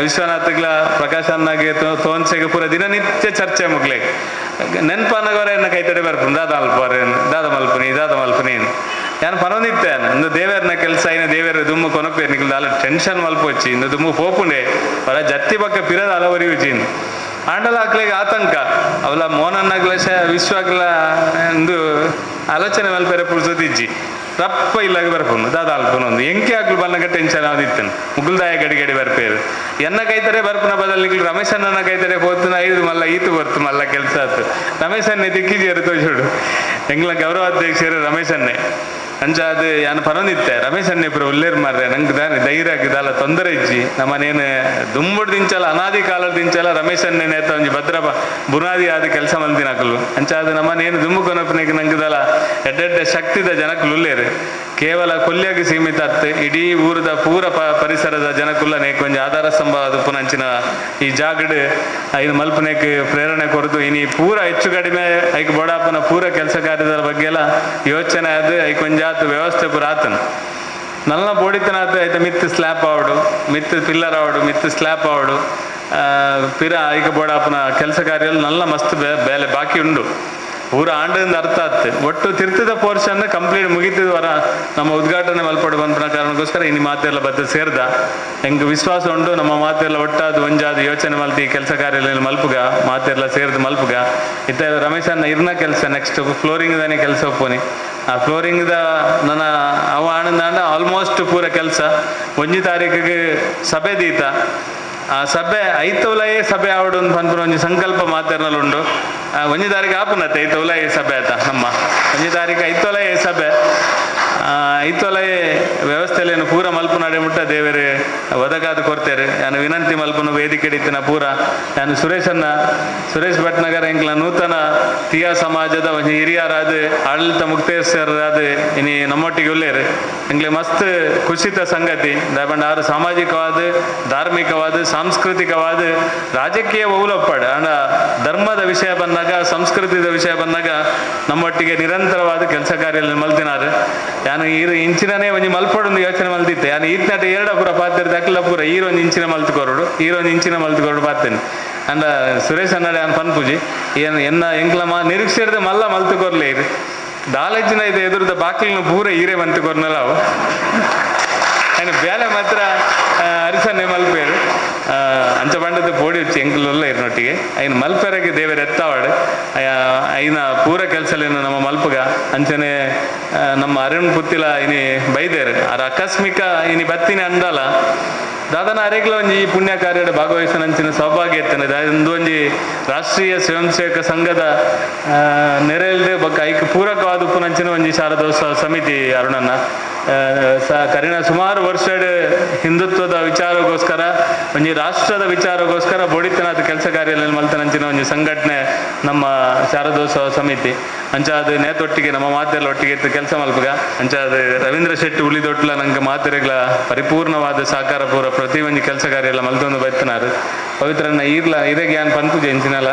[SPEAKER 4] ವಿಶ್ವನಾಥ್ಗಳ ಪ್ರಕಾಶ್ ಅನ್ನಾಗೆ ತೋನ್ಸೆಗೆ ಪೂರ ದಿನನಿತ್ಯ ಚರ್ಚೆ ಮುಗ್ಲಿಗೆ ನೆನ್ಪಾನಗವರ ಕೈತಡೆ ಬರ್ಪುನ್ ದಾದ ಮಲ್ಪನಿ ನಾನು ಪರವನಿತ್ತೇನೆ ಇಂದು ದೇವರನ ಕೆಲಸ ಇನ್ನು ದೇವರ ದುಮ್ಮು ಕೊನಪೇ ನಿಕ್ಲು ಅಲ್ಲ ಟೆನ್ಷನ್ ಮಲ್ಪ వచ్చి ಇಂದು ದುಮ್ಮು ಪೋಪುಂಡೆ ಪರ ಜತ್ತಿ ಪಕ್ಕ ಪಿರದ ಅಲವರಿ ಉಜ್ಜಿನ್ ಆಂಡಲ ಹಾಕ್ಲಿಗೆ ಆತಂಕ ಅವಲ ಮೋಹನನ್ನಗ್ಲ ವಿಶ್ವಾಗ್ಲ ಒಂದು ಆಲೋಚನೆ ಮಲ್ಪೇರೆ ಪುಡ್ಸೋದಿಜ್ಜಿ ರಪ್ಪ ಇಲ್ಲಾಗ ಬರ್ಪುನು ದಾದ ಅಲ್ಪನೊಂದು ಎಂಕೆ ಆಗ್ಲು ಬನ್ನಗ ಟೆನ್ಷನ್ ಆದಿತ್ತನು ಮುಗುಲ್ದಾಯ ಗಡಿ ಬರ್ಪೇರು ಎನ್ನ ಕೈತರೆ ಬರ್ಪುನ ಬದಲು ನಿಕ್ಲು ರಮೇಶ್ ಅಣ್ಣನ ಕೈತರೆ ಹೋತನ 5 ಮಲ್ಲ ಈತು ಬರ್ತು ಮಲ್ಲ ಕೆಲಸ ಆಯ್ತು ರಮೇಶ್ ಅನ್ನೆ ದಿಕ್ಕಿಜೇರು ತೋಜೋಡು ಎಂಗ್ಲ ಗೌರವಾಧ್ಯಕ್ಷರು ರಮೇಶ್ ಅನ್ನೆ ಅಂಚ ಅದು ಯಾನು ಪರವನಿತ್ತೆ ರಮೇಶ್ ಅನ್ನೆ ಪುರ ಉಲ್ಲೇರ್ ಮಾರ್ರೆ ನಂಗೆ ಧೈರ್ಯ ಆಗಿದಲ್ಲ ತೊಂದರೆ ಇಜ್ಜಿ ನಮ್ಮನೇನು ದುಂಬುಡು ದಿಂಚಲ್ಲ ಅನಾದಿ ಕಾಲದ ದಿಂಚಲ್ಲ ರಮೇಶ್ ಅನ್ನೆ ನೇತ ಒಂಜಿ ಭದ್ರ ಬುನಾದಿ ಆದ ಕೆಲಸ ಮಲ್ದಿನಕಲು ಅಂಚ ಅದು ನಮ್ಮನೇನು ದುಂಬು ಕೊನಪ್ಪನಿಗೆ ನಂಗಿದಲ್ಲ ಎಡ್ಡೆಡ್ಡ ಶಕ್ತಿದ ಜನಕಲು ಉಲ್ಲೇರು ಕೇವಲ ಕೊಲ್ಯಾಗಿ ಸೀಮಿತ ಅತ್ತು ಇಡೀ ಊರದ ಪೂರ ಪರಿಸರದ ಜನಕುಲ್ಲ ಕೊಂಚ ಆಧಾರ ಸ್ತಂಭ ಪುನಂಚಿನ ಈ ಜಾಗಡ್ ಐದು ಮಲ್ಪನೆಗೆ ಪ್ರೇರಣೆ ಕೊರತು ಇನಿ ಪೂರ ಹೆಚ್ಚು ಕಡಿಮೆ ಐಕ್ ಬೋಡಾಪನ ಪೂರ ಕೆಲಸ ಕಾರ್ಯದ ಬಗ್ಗೆ ಎಲ್ಲ ಯೋಚನೆ ಅದು ಐಕೊಂಜಾತು ವ್ಯವಸ್ಥೆ ಪೂರ ಆತನು ನಲ್ಲ ಬೋಡಿತನಾತು ಐತೆ ಮಿತ್ ಸ್ಲ್ಯಾಪ್ ಆವಡು ಮಿತ್ ಪಿಲ್ಲರ್ ಆವಡು ಮಿತ್ ಸ್ಲ್ಯಾಪ್ ಆವಡು ಪಿರ ಐಕ ಬೋಡಾಪನ ಕೆಲಸ ಕಾರ್ಯ ನಲ್ಲ ಮಸ್ತ್ ಬೇಲೆ ಬಾಕಿ ಉಂಡು ಪೂರ ಆಂಡದಿಂದ ಅರ್ಥ ಆಯ್ತು ಒಟ್ಟು ತಿರ್ತಿದ ಪೋರ್ಷನ್ ಕಂಪ್ಲೀಟ್ ಮುಗಿತಿದ್ವರ ನಮ್ಮ ಉದ್ಘಾಟನೆ ಮಲ್ಪಡು ಬಂದ ಕಾರಣಕ್ಕೋಸ್ಕರ ಇನ್ನು ಮಾತೆಲ್ಲ ಬದ್ದ ಸೇರ್ದ ಹೆಂಗೆ ವಿಶ್ವಾಸ ಉಂಟು ನಮ್ಮ ಮಾತೆಲ್ಲ ಒಟ್ಟಾದ ಒಂಜಾದ ಯೋಚನೆ ಮಲ್ತಿ ಕೆಲಸ ಕಾರ್ಯದಲ್ಲಿ ಮಲ್ಪುಗ ಮಾತೆಲ್ಲ ಸೇರಿದ ಮಲ್ಪುಗ ಇತ್ತ ರಮೇಶ್ ಅನ್ನ ಇರ್ನ ಕೆಲಸ ನೆಕ್ಸ್ಟ್ ಫ್ಲೋರಿಂಗ್ದಾನೆ ಕೆಲಸ ಒಪ್ಪೋನಿ ಆ ಫ್ಲೋರಿಂಗ್ದ ನನ್ನ ಅವ ಆನಂದ ಆಲ್ಮೋಸ್ಟ್ ಪೂರ ಕೆಲಸ 1 ತಾರೀಕಿಗೆ ಸಭೆ ದೀತ ಆ ಸಭೆ ಐತವಲಯೇ ಸಭೆ ಆವಡು ಅಂತ ಬಂದ್ಬಿಡ ಒಂಜಿ ಸಂಕಲ್ಪ ಮಾತೆರ್ನಲ್ಲಿ ಉಂಡು 1 ತಾರೀಕು ಆಪುನತ್ತೆ ಐತವಲಯೇ ಸಭೆ ಆಯ್ತಾ ನಮ್ಮ 1 ತಾರೀಕು ಐತವಲಯೇ ಸಭೆ ಇತ್ತೊಲೆ ವ್ಯವಸ್ಥೆಯನ್ನು ಪೂರ ಮಲ್ಪ ನಡೆ ಮುಟ್ಟ ದೇವರೇ ಒದಗಾದು ಕೊಡ್ತೇವೆ. ನಾನು ವಿನಂತಿ ಮಲ್ಪನು ವೇದಿಕೆ ಇತ್ತಿನ ಪೂರ ನಾನು ಸುರೇಶ್ ಭಟ್ನಗರ ಎಂಕ್ಲ ನೂತನ ತಿಯಾ ಸಮಾಜದ ಒಂದು ಹಿರಿಯರಾದ ಆಡಳಿತ ಮುಕ್ತೇಶ್ವರರಾದ ಇನಿ ನಮ್ಮೊಟ್ಟಿಗೆ ಉಳ್ಳೇರು. ಎಂಗ್ಲೆ ಮಸ್ತ್ ಖುಷಿತ ಸಂಗತಿ ದಾಬಂಡ ಆರು ಸಾಮಾಜಿಕವಾದ ಧಾರ್ಮಿಕವಾದ ಸಾಂಸ್ಕೃತಿಕವಾದ ರಾಜಕೀಯ ಒಲೊಪ್ಪಾಡು ಅಂಡ ಧರ್ಮದ ವಿಷಯ ಬಂದಾಗ ಸಂಸ್ಕೃತಿದ ವಿಷಯ ಬಂದಾಗ ನಮ್ಮೊಟ್ಟಿಗೆ ನಿರಂತರವಾದ ಕೆಲಸ ಕಾರ್ಯ ಮಲ್ತಿನಾರು. ನಾನು ಇಂಚಿನೇ ಒಂದು ಮಲ್ಪಡೊಂದು ಯೋಚನೆ ಮಲ್ತಿದ್ದೆ. ನಾನು ಈತ್ನಾಟ ಪೂರ ಪಾತ್ರದ ಅಕ್ಲ ಪೂರ ಈರೊಂದು ಇಂಚಿನ ಮಲ್ತ್ಕೊರೋಡು ಇಂಚಿನ ಮಲ್ತ್ಕೊರೋಡು ಪಾತೇನೆ ಅಂಡ ಸುರೇಶ್ ಅನ್ನಡೆ ಅನ್ ಪನ್ಪೂಜಿ ಎನ್ನ ಎಂಕ್ಲ ನಿರೀಕ್ಷೆ ಮಲ್ಲ ಮಲ್ತ್ಕೊರ್ಲೇ ಇರು ದಾಲಜ್ಜಿನ ಇದು ಎದುರದ ಬಾಕ್ಲಿನ ಪೂರ ಈರೇ ಮಂತ್ಕೊರ್ನಲ್ಲ ಅವು ఆయన ಬೇಲೆ ಮಾತ್ರ ಅರಿಸನ್ನೇ ಮಲ್ಪೇರು ಅಂಚ ಬಂಡದ ಪೋಡಿ వచ్చి ಎಂಕಲಲ್ಲ ಇರ್ನೊಟ್ಟಿಗೆ ಐನು ಮಲ್ಪೆರಗೆ ದೇವರ ಎತ್ತಾವಾಡು ಐನ ಪೂರ ಕೆಲಸಲೇನು ನಮ್ಮ ಮಲ್ಪಗ ಅಂಚನೆ ನಮ್ಮ ಅರುಣ್ ಪುತ್ತಿಲ ಇನಿ ಬೈದೇರು ಅರ ಆಕಸ್ಮಿಕ ಇನಿ ಬತ್ತಿನ ಅಂಡಲ ದಾದನ ಅರೆಗ್ಲ ಒಂಜಿ ಈ ಪುಣ್ಯ ಕಾರ್ಯದ ಭಾಗವಹಿಸನಂಚಿನ ಸೌಭಾಗ್ಯ ಇತ್ತನೆ ಒಂದು ಒಂಜಿ ರಾಷ್ಟ್ರೀಯ ಸ್ವಯಂ ಸೇವಕ ಸಂಘದ ನೆರೆಯಲ್ದೆ ಬೊಕ್ಕ ಐಕ್ ಪೂರಕವಾದ ಉಪ್ಪುನಂಚಿನ ಒಂಜಿ ಶಾರದೋತ್ಸವ ಸಮಿತಿ ಅರುಣನ್ನ ಕರಿನ ಸುಮಾರು ವರ್ಷ ಹಿಂದುತ್ವದ ವಿಚಾರಗೋಸ್ಕರ ಒಂಜಿ ರಾಷ್ಟ್ರದ ವಿಚಾರಗೋಸ್ಕರ ಬೋಡಿತನಾದ ಕೆಲಸ ಕಾರ್ಯದಲ್ಲಿ ಮಲ್ತನಂಚಿನ ಒಂಜಿ ಸಂಘಟನೆ ನಮ್ಮ ಶಾರದೋತ್ಸವ ಸಮಿತಿ ಅಂಚಾದ ನೇತೊಟ್ಟಿಗೆ ನಮ್ಮ ಮಾತೆಲ್ಲ ಒಟ್ಟಿಗೆ ಇತ್ತು ಕೆಲಸ ಮಲ್ಪಗ ಅಂಚಾದ ರವೀಂದ್ರ ಶೆಟ್ಟಿ ಉಳಿದೊಟ್ಲ ನಂಗೆ ಮಾತೆರೆಗಳ ಪರಿಪೂರ್ಣವಾದ ಸಾಕಾರ ಪೂರ ಪ್ರತಿ ಒಂಜಿ ಕೆಲಸ ಕಾರ್ಯ ಎಲ್ಲ ಮಲ್ತೊಂದು ಬೈತನಾರು ಪವಿತ್ರನ ಇರೆಗೆ ಯಾನ್ ಪನ್ಪುಜೆ ಎಂಚಿನಲ್ಲ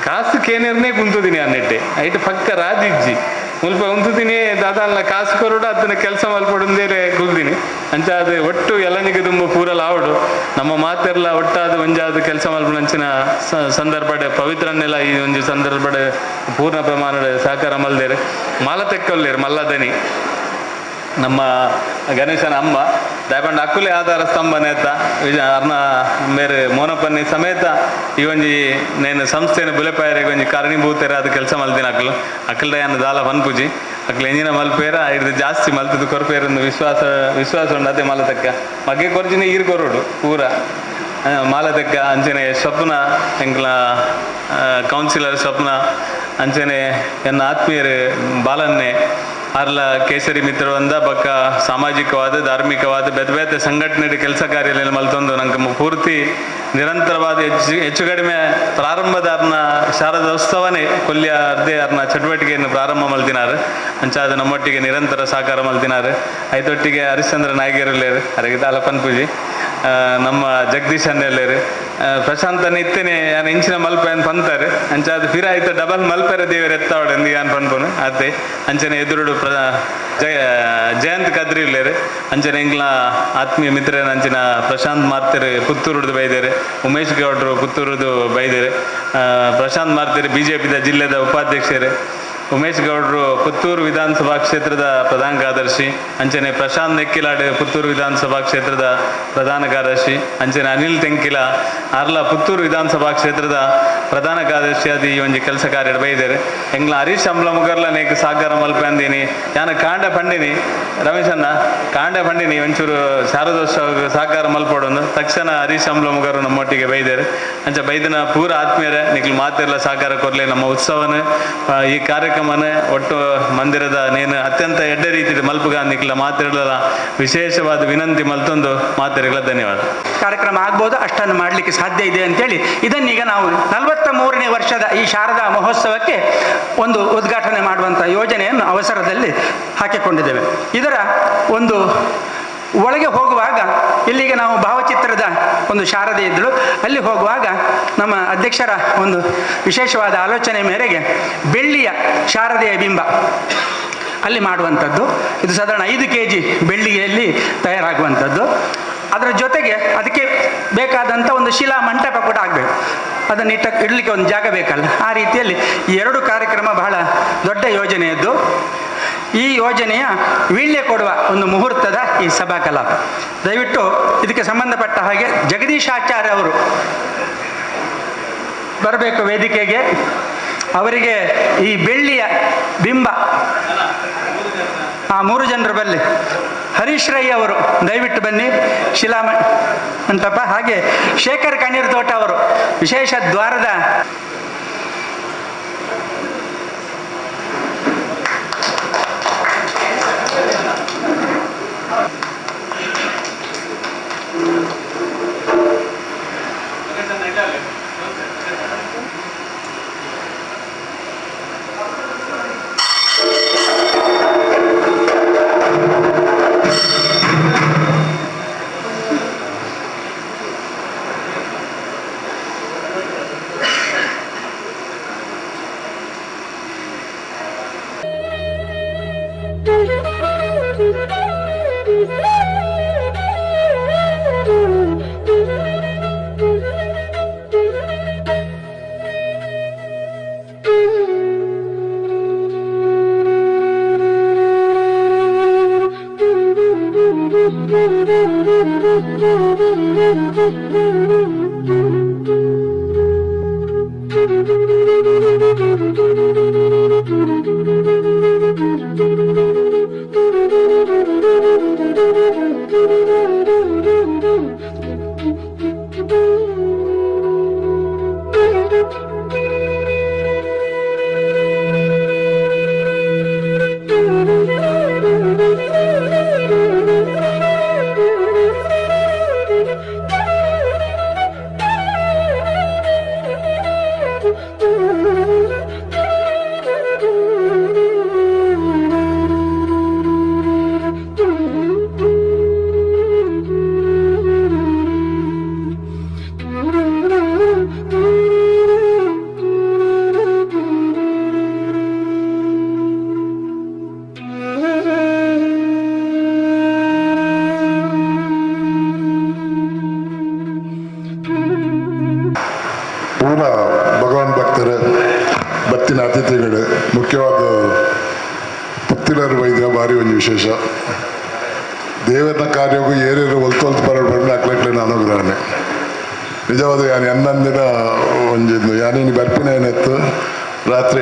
[SPEAKER 4] ಕಾಸು ಕೇನೇರ್ನೇ ಕುಂತುದಿನಿ ಅನ್ನೆಟ್ಟೆ ಐಟ್ ಪಕ್ಕ ರಾಜಿಜ್ಜಿ ಮುಲ್ಪ ಉಂತುದಿನಿ ದಾದಲ್ಲ ಕಾಸು ಕೊರೋಡು ಅದನ್ನ ಕೆಲಸ ಮಲ್ಪಡೊಂದೇರೆ ಕುಗ್ದಿನಿ ಅಂಚಾದ ಒಟ್ಟು ಎಲ್ಲನಿಗೆ ತುಂಬ ಪೂರಲ್ಲ ಆವಡು ನಮ್ಮ ಮಾತೆಲ್ಲ ಒಟ್ಟಾದ ಒಂಜಾದ ಕೆಲಸ ಮಲ್ಪನಂಚಿನ ಸಂದರ್ಭಡೆ ಪವಿತ್ರನ್ನೆಲ್ಲ ಈ ಒಂಜಿ ಸಂದರ್ಭಡೆ ಪೂರ್ಣ ಪ್ರಮಾಣದ ಸಹಕಾರ ಮಲ್ದೇರೆ ಮಾಲ ತೆಕ್ಕೊಲ್ಲೇರು ಮಲ್ಲದನಿ ನಮ್ಮ ಗಣೇಶನ ಅಮ್ಮ ದಯಪಂಡ ಅಕ್ಕುಲೆ ಆಧಾರ ಸ್ತಂಭ ನೇತ ಅರ್ನ ಮೇರೆ ಮೋನಪನ್ನಿ ಸಮೇತ ಈ ಒಂಜಿ ನೇನು ಸಂಸ್ಥೆನ ಬುಲೆಪಾಯರಿಗೆ ಒಂಜಿ ಕಾರಣೀಭೂತೇರ ಅದು ಕೆಲಸ ಮಲ್ದಿನ ಅಕ್ಕಲ್ದ ಅನ್ನ ದಾಲ ಪನ್ಪುಜಿ ಅಕ್ಲ ಎಂಜಿನ ಮಲ್ಪೇರ ಹಿಡಿದು ಜಾಸ್ತಿ ಮಲ್ತದ್ದು ಕೊರಪೇರೊಂದು ವಿಶ್ವಾಸ ಉಂಡು ಅದೇ ಮಾಲತಕ್ಕ ಮಗೆ ಕೊರ್ಜಿನ ಈರು ಕೊರೋಡು ಪೂರ ಮಾಲತಕ್ಕ ಅಂಚನೆ ಸ್ವಪ್ನ ಎಂಕ್ಲ ಕೌನ್ಸಿಲರ್ ಸ್ವಪ್ನ ಅಂಚನೆ ಎನ್ನ ಆತ್ಮೀಯರು ಬಾಲನ್ನೆ ಅರ್ಲ ಕೇಸರಿ ಮಿತ್ರವಂದ ಬಕ್ಕ ಸಾಮಾಜಿಕವಾದ ಧಾರ್ಮಿಕವಾದ ಬೇತೆ ಬೇತೆ ಸಂಘಟನೆ ಕೆಲಸ ಕಾರ್ಯದಲ್ಲಿ ಮಲ್ತೊಂದು ನಂಗೆ ಪೂರ್ತಿ ನಿರಂತರವಾದ ಹೆಚ್ಚು ಕಡಿಮೆ ಪ್ರಾರಂಭದ ಅರ್ನ ಶಾರದೋತ್ಸವನೇ ಕೊಲ್ಲಿಯ ಅರ್ಧೆ ಅರ್ನ ಚಟುವಟಿಕೆಯನ್ನು ಪ್ರಾರಂಭ ಮಲ್ತಿನಾರು ಅಂಚಾದ ನಮ್ಮೊಟ್ಟಿಗೆ ನಿರಂತರ ಸಹಕಾರ ಮಲ್ತಿನಾರು ಐದೊಟ್ಟಿಗೆ ಹರಿಶ್ಚಂದ್ರ ನಾಯಗಿರಲ್ಲೇರು ಅರಗಿದ ಅಲಪನ್ ಪೂಜಿ ನಮ್ಮ ಜಗದೀಶ್ ಅನ್ನೆಲ್ಲೇರು ಪ್ರಶಾಂತನ ಇತ್ತೇನೆ ಯಾನು ಇಂಚಿನ ಮಲ್ಪ ಏನು ಪಂತಾರೆ ಅಂಚಾದ ಫಿರ ಆಯ್ತು ಡಬಲ್ ಮಲ್ಪೆರ ದೇವರು ಎತ್ತಾವಡೆ ಎಂದು ಯಾನು ಪನ್ಪೋನು ಅದೇ ಅಂಚನೆ ಎದುರುಡು ಜಯಂತ್ ಕದ್ರಿ ಇಲ್ಲೇರು ಅಂಚನೆ ಎಂಗ್ಲ ಆತ್ಮೀಯ ಮಿತ್ರನ ಅಂಚಿನ ಪ್ರಶಾಂತ್ ಮಾರ್ತೇರು ಪುತ್ತೂರುದು ಬೈದೇರು ಉಮೇಶ್ ಗೌಡ್ರು ಪುತ್ತೂರುದು ಬೈದೇರು ಪ್ರಶಾಂತ್ ಮಾರ್ತೇರು BJPದ ಜಿಲ್ಲೆದ ಉಪಾಧ್ಯಕ್ಷರು ಉಮೇಶ್ ಗೌಡ್ರು ಪುತ್ತೂರು ವಿಧಾನಸಭಾ ಕ್ಷೇತ್ರದ ಪ್ರಧಾನ ಕಾರ್ಯದರ್ಶಿ ಅಂಚನೆ ಪ್ರಶಾಂತ್ ನೆಕ್ಕಿಲಾಡ್ ಪುತ್ತೂರು ವಿಧಾನಸಭಾ ಕ್ಷೇತ್ರದ ಪ್ರಧಾನ ಕಾರ್ಯದರ್ಶಿ ಅಂಚನೆ ಅನಿಲ್ ತೆಂಕಿಲ ಅರ್ಲ ಪುತ್ತೂರು ವಿಧಾನಸಭಾ ಕ್ಷೇತ್ರದ ಪ್ರಧಾನ ಕಾರ್ಯದರ್ಶಿಯಾದ ಈ ಒಂದು ಕೆಲಸ ಕಾರ್ಯ ಬೈದೇರು ಎಂಗ್ಲ ಹರೀಶ್ ಅಂಬ್ಲ ಮುಗರ್ಲ ನೇಕ್ ಸಾಕಾರ ಮಲ್ಪ ಅಂದಿನಿ ನಾನು ಕಾಂಡ ಪಂಡಿನಿ ರಮೇಶ್ ಅನ್ನ ಕಾಂಡ ಪಂಡಿನಿ ಒಂಚೂರು ಶಾರದೋತ್ಸವ ಸಹಕಾರ ಮಲ್ಪಡೋದು ತಕ್ಷಣ ಹರೀಶ್ ಅಂಬ್ಲ ಮುಗರು ನಮ್ಮೊಟ್ಟಿಗೆ ಬೈದೇರು ಅಂಚ ಬೈದಿನ ಪೂರ ಆತ್ಮೀಯರೇ ನಿಕ್ಲು ಮಾತೆಲ್ಲ ಸಹಕಾರ ಕೊರ್ಲಿ ನಮ್ಮ ಉತ್ಸವನ ಈ ಕಾರ್ಯಕ್ರಮನ ಒಟ್ಟು ಮಂದಿರದ ನೇನು ಅತ್ಯಂತ ಎಡ್ಡೆ ರೀತಿಯ ಮಲ್ಪುಗ ನಿಕ್ಲ ಮಾತೆರಲ ವಿಶೇಷವಾದ ವಿನಂತಿ ಮಲ್ತೊಂದು ಮಾತೆರೆಗಳ ಧನ್ಯವಾದ.
[SPEAKER 1] ಕಾರ್ಯಕ್ರಮ ಆಗ್ಬೋದು ಅಷ್ಟನ್ನು ಮಾಡಲಿಕ್ಕೆ ಸಾಧ್ಯ ಇದೆ ಅಂತೇಳಿ ಇದನ್ನೀಗ ನಾವು 43ನೇ ವರ್ಷದ ಈ ಶಾರದಾ ಮಹೋತ್ಸವಕ್ಕೆ ಒಂದು ಉದ್ಘಾಟನೆ ಮಾಡುವಂಥ ಯೋಜನೆಯನ್ನು ಅವಸರದಲ್ಲಿ ಹಾಕಿಕೊಂಡಿದ್ದೇವೆ. ಇದರ ಒಂದು ಒಳಗೆ ಹೋಗುವಾಗ ಇಲ್ಲಿಗೆ ನಾವು ಭಾವಚಿತ್ರದ ಒಂದು ಶಾರದೆ ಇದ್ದಳು ಅಲ್ಲಿ ಹೋಗುವಾಗ ನಮ್ಮ ಅಧ್ಯಕ್ಷರ ಒಂದು ವಿಶೇಷವಾದ ಆಲೋಚನೆ ಮೇರೆಗೆ ಬೆಳ್ಳಿಯ ಶಾರದೆಯ ಬಿಂಬ ಅಲ್ಲಿ ಮಾಡುವಂಥದ್ದು. ಇದು ಸಾಧಾರಣ 5 kg ಬೆಳ್ಳಿಗೆಯಲ್ಲಿ ತಯಾರಾಗುವಂಥದ್ದು. ಅದರ ಜೊತೆಗೆ ಅದಕ್ಕೆ ಬೇಕಾದಂಥ ಒಂದು ಶಿಲಾ ಮಂಟಪ ಕೂಡ ಆಗಬೇಕು. ಅದನ್ನು ಇಡಲಿಕ್ಕೆ ಒಂದು ಜಾಗ ಬೇಕಲ್ಲ. ಆ ರೀತಿಯಲ್ಲಿ 2 ಕಾರ್ಯಕ್ರಮ ಬಹಳ ದೊಡ್ಡ ಯೋಜನೆಯದ್ದು. ಈ ಯೋಜನೆಯ ವೀಳ್ಯ ಕೊಡುವ ಒಂದು ಮುಹೂರ್ತದ ಈ ಸಭಾ ಕಲಾಪ. ದಯವಿಟ್ಟು ಇದಕ್ಕೆ ಸಂಬಂಧಪಟ್ಟ ಹಾಗೆ ಜಗದೀಶಾಚಾರ್ಯ ಅವರು ಬರಬೇಕು ವೇದಿಕೆಗೆ. ಅವರಿಗೆ ಈ ಬೆಳ್ಳಿಯ ಬಿಂಬ 3 ಜನರು ಬರಲಿ. ಹರೀಶ್ ರೈ ಅವರು ದಯವಿಟ್ಟು ಬನ್ನಿ, ಶಿಲಾ ಮಂಟಪ. ಹಾಗೆ ಶೇಖರ್ ಕಣ್ಣೀರ್ ತೋಟ ಅವರು ವಿಶೇಷ ದ್ವಾರದ
[SPEAKER 5] ಪೂರ್ಣ ಭಗವಾನ್ ಭಕ್ತರ ಭಕ್ತಿನ ಅತಿಥಿಗಳು ಮುಖ್ಯವಾದ ಪುತ್ತಿಲರು ವೈದ್ಯ ಭಾರಿ ಒಂದು ವಿಶೇಷ ದೇವರ ಕಾರ್ಯಕ್ಕೂ ಏರೇರು ಒಲ್ತೊಲ್ತು ಬರೋಣ ಅಕ್ಲಕ್ಲಿನ ಅನುಗ್ರಹಣೆ ನಿಜವಾದ ಯಾನು ಹನ್ನೊಂದಿನ ಒಂಜಿದ್ದು ಯಾನೇನು ಬರ್ಪಿನ ಏನಿತ್ತು ರಾತ್ರಿ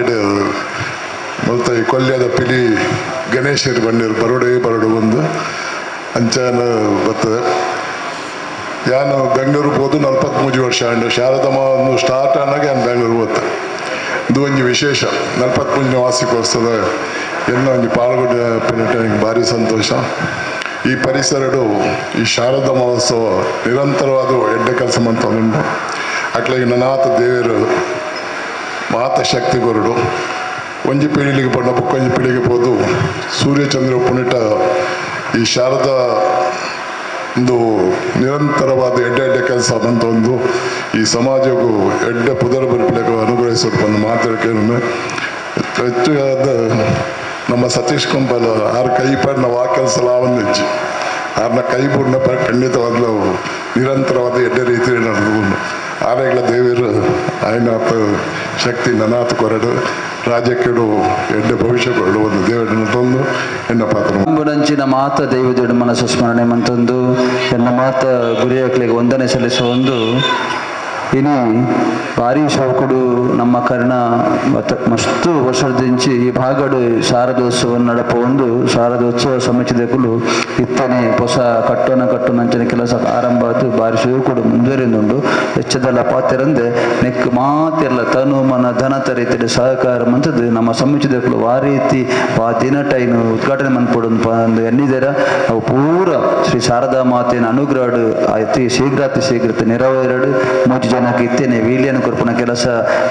[SPEAKER 5] ಮೊತ್ತ ಈ ಕೊಲ್ಯದ ಪಿಲಿ ಗಣೇಶರು ಬಂದಿರು ಬರೋಡು ಬಂದು ಅಂಚನ ಬರ್ತದೆ ಯಾನು ಬೆಂಗಳೂರಿಗೆ ಹೋದು 43 ವರ್ಷ ಅಂಡು ಶಾರದಮ್ಮ ಒಂದು ಸ್ಟಾರ್ಟ್ ಆನಾಗ ನಾನು ಬೆಂಗಳೂರಿಗೆ ಹೋಗ್ತೆ ಇದು ಒಂದು ವಿಶೇಷ 43 ವಾರ್ಷಿಕೋತ್ಸವ ಎಲ್ಲ ಒಂದು ಪಾಲ್ಗೊಂಡ ನನಗೆ ಭಾರಿ ಸಂತೋಷ ಈ ಪರಿಸರಡು ಈ ಶಾರದಾ ಮಹೋತ್ಸವ ನಿರಂತರವಾದ ಎಡ್ಡೆ ಕೆಲಸ ಮಾಡ್ತಾನುಂಟು ಅಟ್ಲಾಗಿ ನನಾಥ ದೇವರು ಮಾತ ಶಕ್ತಿ ಕೊರಡು ಒಂಜಿ ಪೀಳಿಗೆ ಪಂಡ ಬುಕ್ಕೊಂಜಿ ಪೀಳಿಗೆ ಹೋದು ಸೂರ್ಯಚಂದ್ರ ಪುಣಿಟ ಈ ಶಾರದಾ ಒಂದು ನಿರಂತರವಾದ ಎಡ್ಡೆ ಕೆಲಸ ಅಂತ ಒಂದು ಈ ಸಮಾಜಕ್ಕೂ ಎಡ್ಡೆ ಪುದರ ಬರಬೇಕು ಅನುಗ್ರಹಿಸೋದು ಬಂದು ಮಾತಾಡ್ಕೊಂಡು ಹೆಚ್ಚಾದ ನಮ್ಮ ಸತೀಶ್ ಕುಂಪಲ್ ಆರು ಕೈ ಪಡ್ ನಾವು ಆ ಕೆಲಸ ಲಾವನ್ನು ಹೆಚ್ಚು ಆರ್ನ ಕೈ ಬುಡ್ನ ಖಂಡಿತವಾಗ್ಲೂ ನಿರಂತರವಾದ ಎಡ್ಡೆ ರೀತಿಯಲ್ಲಿ ನಡೆದು ಆರೆಗಳ ದೇವರು ಆಯ್ನಾಥ ಶಕ್ತಿ ನನಾಥ ಕೊರಡು ರಾಜ್ಯಕ್ಕೆಡು ಎಡ್ಡೆ ಭವಿಷ್ಯ ಕೊರಡು ಒಂದು ದೇವರನ್ನು ತಂದು ಎನ್ನ ಪಾತ್ರ
[SPEAKER 6] ಮುಂಬುನಂಚಿನ ಮಾತ ದೈವದೇಡು ಮನಸ್ಸು ಸ್ಮರಣೆ ಮಂತಂದು ಎನ್ನ ಮಾತ ಗುರಿಯಾಕ್ಲಿಗೆ ವಂದನೆ ಸಲ್ಲಿಸುವ ಒಂದು ಇನಿ ಭಾರಿ ಶೌಕುಡು ನಮ್ಮ ಕರ್ಣ ಮಸ್ತು ವರ್ಷದಿಂಚಿ ಈ ಭಾಗಡು ಶಾರದೋತ್ಸವ ನಡಪ ಒಂದು ಶಾರದೋತ್ಸವ ಸಮಿತಿದಕ್ಕೂ ಇತ್ತನೆ ಹೊಸ ಕಟ್ಟೋನಂಚಿನ ಕೆಲಸ ಆರಂಭ ಅದು ಭಾರಿ ಶೌಕುಡು ಮುಂದುವರಿದುಂಡು ಹೆಚ್ಚದಲ್ಲ ಪಾತೆರಂದೆ ನೆಕ್ ಮಾತೆಲ್ಲ ತನು ಮನ ಧನ ತರೀತಿಡೆ ಸಹಕಾರ ಮಂತದ್ದು ನಮ್ಮ ಸಮಿತಿದಕ್ಕೂ ಆ ರೀತಿ ಆ ದಿನ ಟೈನು ಉದ್ಘಾಟನೆ ಮಂದ್ಪಡೊಂದು ಎನ್ನಿದರ ಅವು ಪೂರ ಶ್ರೀ ಶಾರದಾ ಮಾತೆಯ ಅನುಗ್ರಹಡು ಅತಿ ಶೀಘ್ರತೆ ನೆರವೇರಡು ಮೂರು ಜನಕ್ಕೆ ಇತ್ತೇನೆ ವೀಲ್ಯನ ಕುರುಪನ ಕೆಲಸ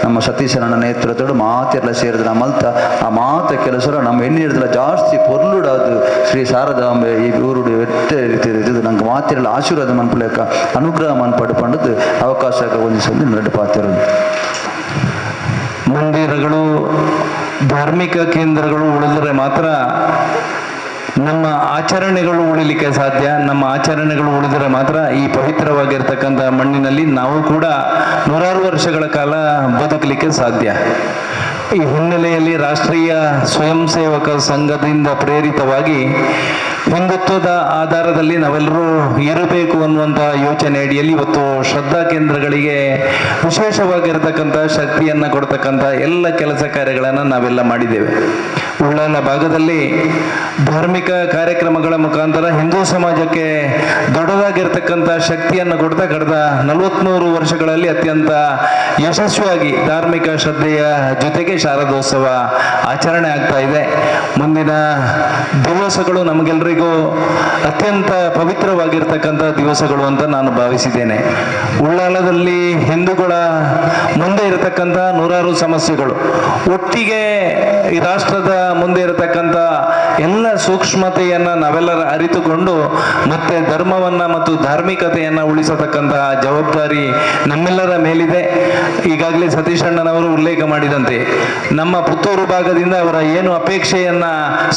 [SPEAKER 6] ನಮ್ಮ ಸತೀಶನ ನೇತೃತ್ವಡು ಮಾತೆಲ್ಲ ಸೇರಿದ್ರೆ ಮಲ್ತ ಆ ಮಾತ ಕೆಲಸ ನಮ್ಮ ಎಣ್ಣಿಡ್ದಲ್ಲ ಜಾಸ್ತಿ ಪೊರ್ಲುಡಾದು ಶ್ರೀ ಶಾರದಾಂಬೆ ಈ ಊರುಡು ಎಟ್ಟೆ ರೀತಿ ಇದು ನಂಗೆ ಮಾತೆಲ್ಲ ಆಶೀರ್ವಾದ ಮನ್ಪಲೇಕ ಅನುಗ್ರಹ ಮನ್ಪಡು ಪಂಡದು ಅವಕಾಶ ಹೊಂದಿಸಲು ನಡು ಪಾತಿರೋದು
[SPEAKER 7] ಮಂದಿರಗಳು ಧಾರ್ಮಿಕ ಕೇಂದ್ರಗಳು ಉಳಿದರೆ ಮಾತ್ರ ನಮ್ಮ ಆಚರಣೆಗಳು ಉಳಿಲಿಕ್ಕೆ ಸಾಧ್ಯ. ನಮ್ಮ ಆಚರಣೆಗಳು ಉಳಿದರೆ ಮಾತ್ರ ಈ ಪವಿತ್ರವಾಗಿರ್ತಕ್ಕಂಥ ಮಣ್ಣಿನಲ್ಲಿ ನಾವು ಕೂಡ ನೂರಾರು ವರ್ಷಗಳ ಕಾಲ ಬದುಕಲಿಕ್ಕೆ ಸಾಧ್ಯ. ಈ ಹಿನ್ನೆಲೆಯಲ್ಲಿ ರಾಷ್ಟ್ರೀಯ ಸ್ವಯಂ ಸೇವಕ ಸಂಘದಿಂದ ಪ್ರೇರಿತವಾಗಿ ಹಿಂದುತ್ವದ ಆಧಾರದಲ್ಲಿ ನಾವೆಲ್ಲರೂ ಇರಬೇಕು ಅನ್ನುವಂತಹ ಯೋಚನೆ ಅಡಿಯಲ್ಲಿ ಇವತ್ತು ಶ್ರದ್ಧಾ ಕೇಂದ್ರಗಳಿಗೆ ವಿಶೇಷವಾಗಿರತಕ್ಕಂಥ ಶಕ್ತಿಯನ್ನು ಕೊಡ್ತಕ್ಕಂಥ ಎಲ್ಲ ಕೆಲಸ ಕಾರ್ಯಗಳನ್ನು ನಾವೆಲ್ಲ ಮಾಡಿದ್ದೇವೆ. ಉಳ್ಳಾಲ ಭಾಗದಲ್ಲಿ ಧಾರ್ಮಿಕ ಕಾರ್ಯಕ್ರಮಗಳ ಮುಖಾಂತರ ಹಿಂದೂ ಸಮಾಜಕ್ಕೆ ದೊಡ್ಡದಾಗಿರ್ತಕ್ಕಂಥ ಶಕ್ತಿಯನ್ನು ಕೊಡ್ತಾ ಕಳೆದ 43 ವರ್ಷಗಳಲ್ಲಿ ಅತ್ಯಂತ ಯಶಸ್ವಿಯಾಗಿ ಧಾರ್ಮಿಕ ಶ್ರದ್ಧೆಯ ಜೊತೆಗೆ ಶಾರದೋತ್ಸವ ಆಚರಣೆ ಆಗ್ತಾ ಇದೆ. ಮುಂದಿನ ದಿವಸಗಳು ನಮಗೆಲ್ಲರಿಗೂ ಅತ್ಯಂತ ಪವಿತ್ರವಾಗಿರ್ತಕ್ಕಂಥ ದಿವಸಗಳು ಅಂತ ನಾನು ಭಾವಿಸಿದ್ದೇನೆ. ಉಳ್ಳಾಲದಲ್ಲಿ ಹಿಂದೂಗಳ ಮುಂದೆ ಇರತಕ್ಕಂಥ ನೂರಾರು ಸಮಸ್ಯೆಗಳು ಒಟ್ಟಿಗೆ ಈ ರಾಷ್ಟ್ರದ ಮುಂದೆ ಇರತಕ್ಕಂಥ ಎಲ್ಲ ಸೂಕ್ಷ್ಮತೆಯನ್ನ ನಾವೆಲ್ಲರ ಅರಿತುಕೊಂಡು ಮತ್ತೆ ಧರ್ಮವನ್ನ ಮತ್ತು ಧಾರ್ಮಿಕತೆಯನ್ನ ಉಳಿಸತಕ್ಕಂತಹ ಜವಾಬ್ದಾರಿ ನಮ್ಮೆಲ್ಲರ ಮೇಲಿದೆ. ಈಗಾಗಲೇ ಸತೀಶ್ ಅಣ್ಣನವರು ಉಲ್ಲೇಖ ಮಾಡಿದಂತೆ ನಮ್ಮ ಪುತ್ತೂರು ಭಾಗದಿಂದ ಅವರ ಏನು ಅಪೇಕ್ಷೆಯನ್ನ